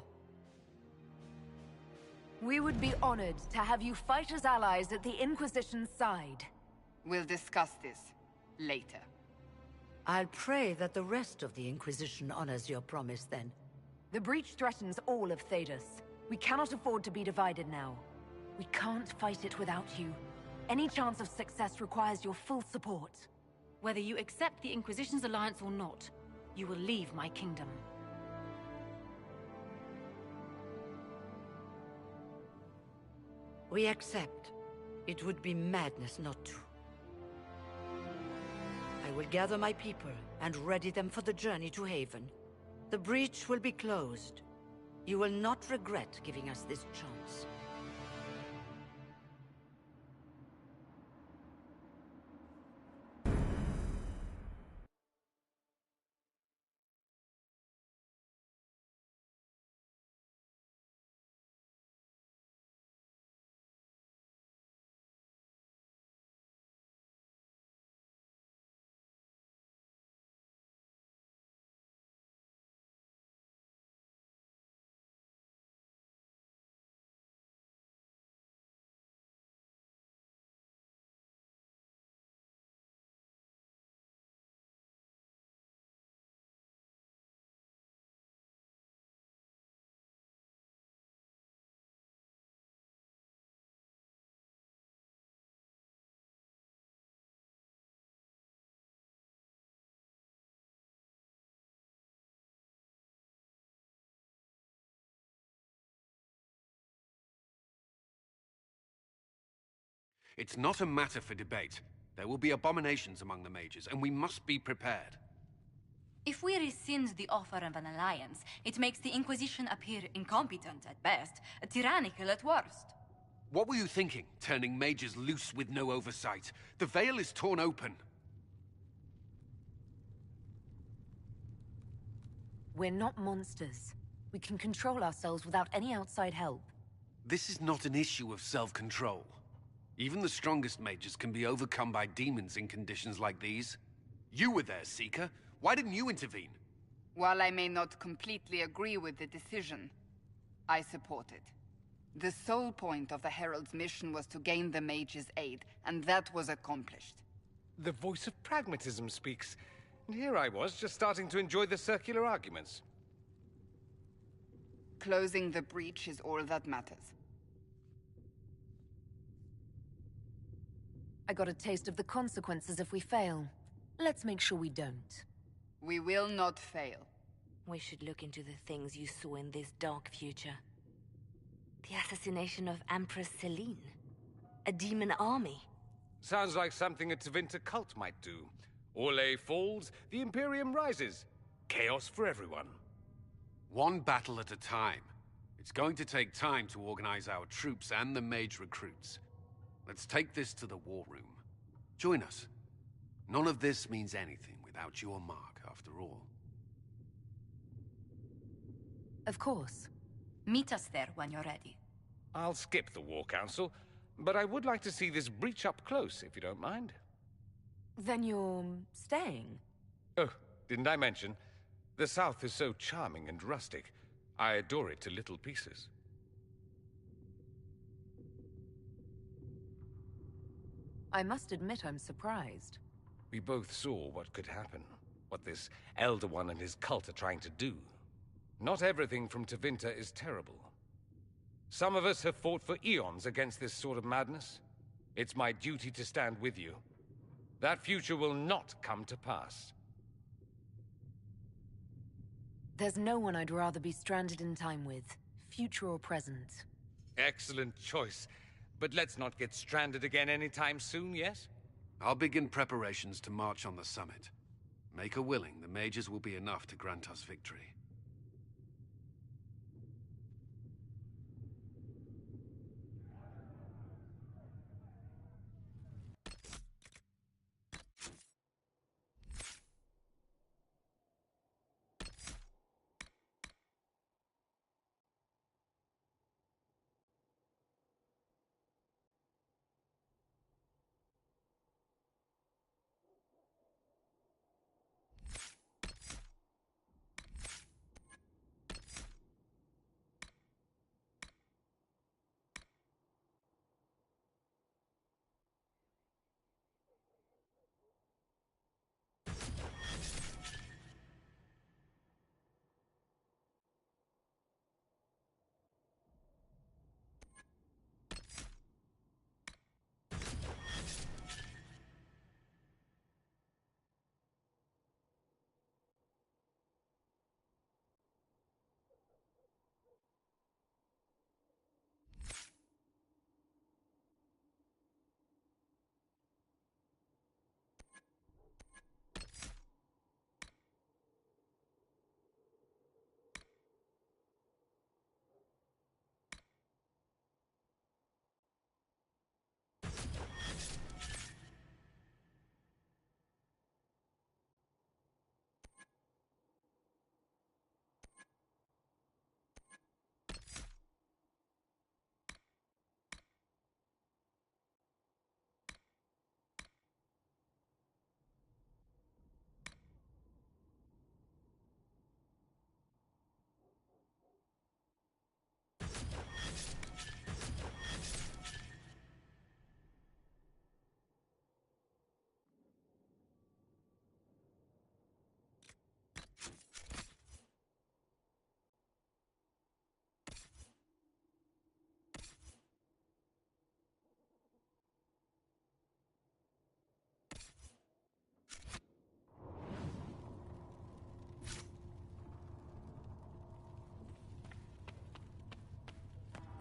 We would be honored to have you fight as allies at the Inquisition's side. We'll discuss this later. I'll pray that the rest of the Inquisition honors your promise then. The breach threatens all of Thedas. We cannot afford to be divided now. We can't fight it without you. Any chance of success requires your full support. Whether you accept the Inquisition's alliance or not, you will leave my kingdom. We accept. It would be madness not to. I will gather my people and ready them for the journey to Haven. The breach will be closed. You will not regret giving us this chance. It's not a matter for debate. There will be abominations among the mages, and we must be prepared. If we rescind the offer of an alliance, it makes the Inquisition appear incompetent at best, tyrannical at worst. What were you thinking, turning mages loose with no oversight? The veil is torn open. We're not monsters. We can control ourselves without any outside help. This is not an issue of self-control. Even the strongest mages can be overcome by demons in conditions like these. You were there, Seeker. Why didn't you intervene? While I may not completely agree with the decision, I support it. The sole point of the Herald's mission was to gain the mage's aid, and that was accomplished. The voice of pragmatism speaks. And here I was, just starting to enjoy the circular arguments. Closing the breach is all that matters. I got a taste of the consequences if we fail. Let's make sure we don't. We will not fail. We should look into the things you saw in this dark future. The assassination of Empress Celine. A demon army. Sounds like something a Tevinter cult might do. Orlais falls, the Imperium rises. Chaos for everyone. One battle at a time. It's going to take time to organize our troops and the mage recruits. Let's take this to the war room. Join us. None of this means anything without your mark, after all. Of course. Meet us there when you're ready. I'll skip the War Council, but I would like to see this breach up close, if you don't mind. Then you're staying? Oh, didn't I mention? The South is so charming and rustic. I adore it to little pieces. I must admit I'm surprised. We both saw what could happen, what this Elder One and his cult are trying to do. Not everything from Tevinter is terrible. Some of us have fought for eons against this sort of madness. It's my duty to stand with you. That future will not come to pass. There's no one I'd rather be stranded in time with, future or present. Excellent choice. But let's not get stranded again anytime soon, yes? I'll begin preparations to march on the summit. Make her willing, the mages will be enough to grant us victory.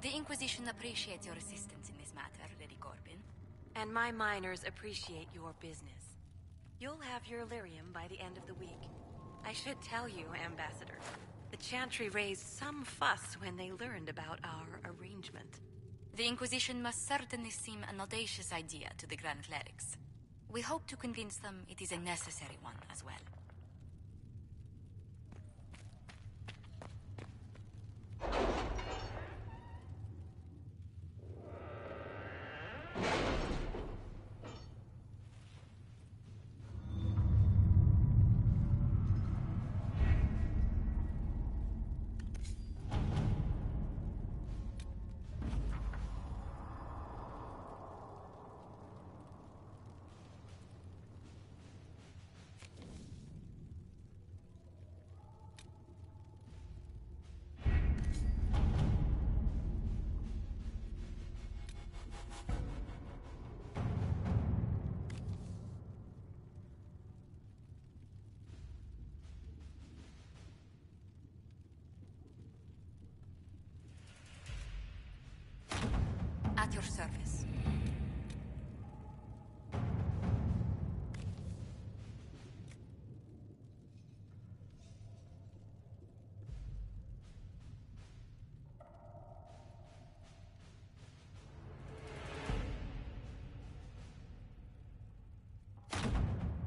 The Inquisition appreciates your assistance in this matter, Lady Corbin. And my miners appreciate your business. You'll have your lyrium by the end of the week. I should tell you, Ambassador, the Chantry raised some fuss when they learned about our arrangement. The Inquisition must certainly seem an audacious idea to the Grand Clerics. We hope to convince them it is a necessary one as well.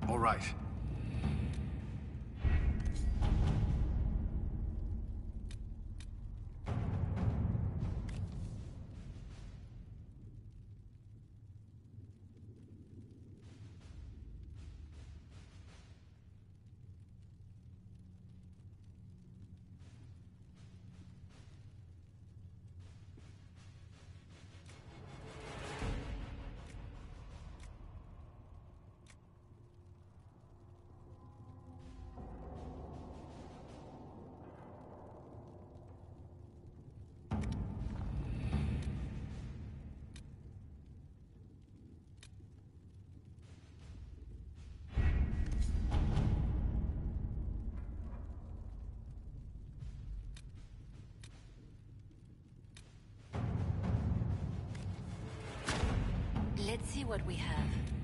All right. Let's see what we have.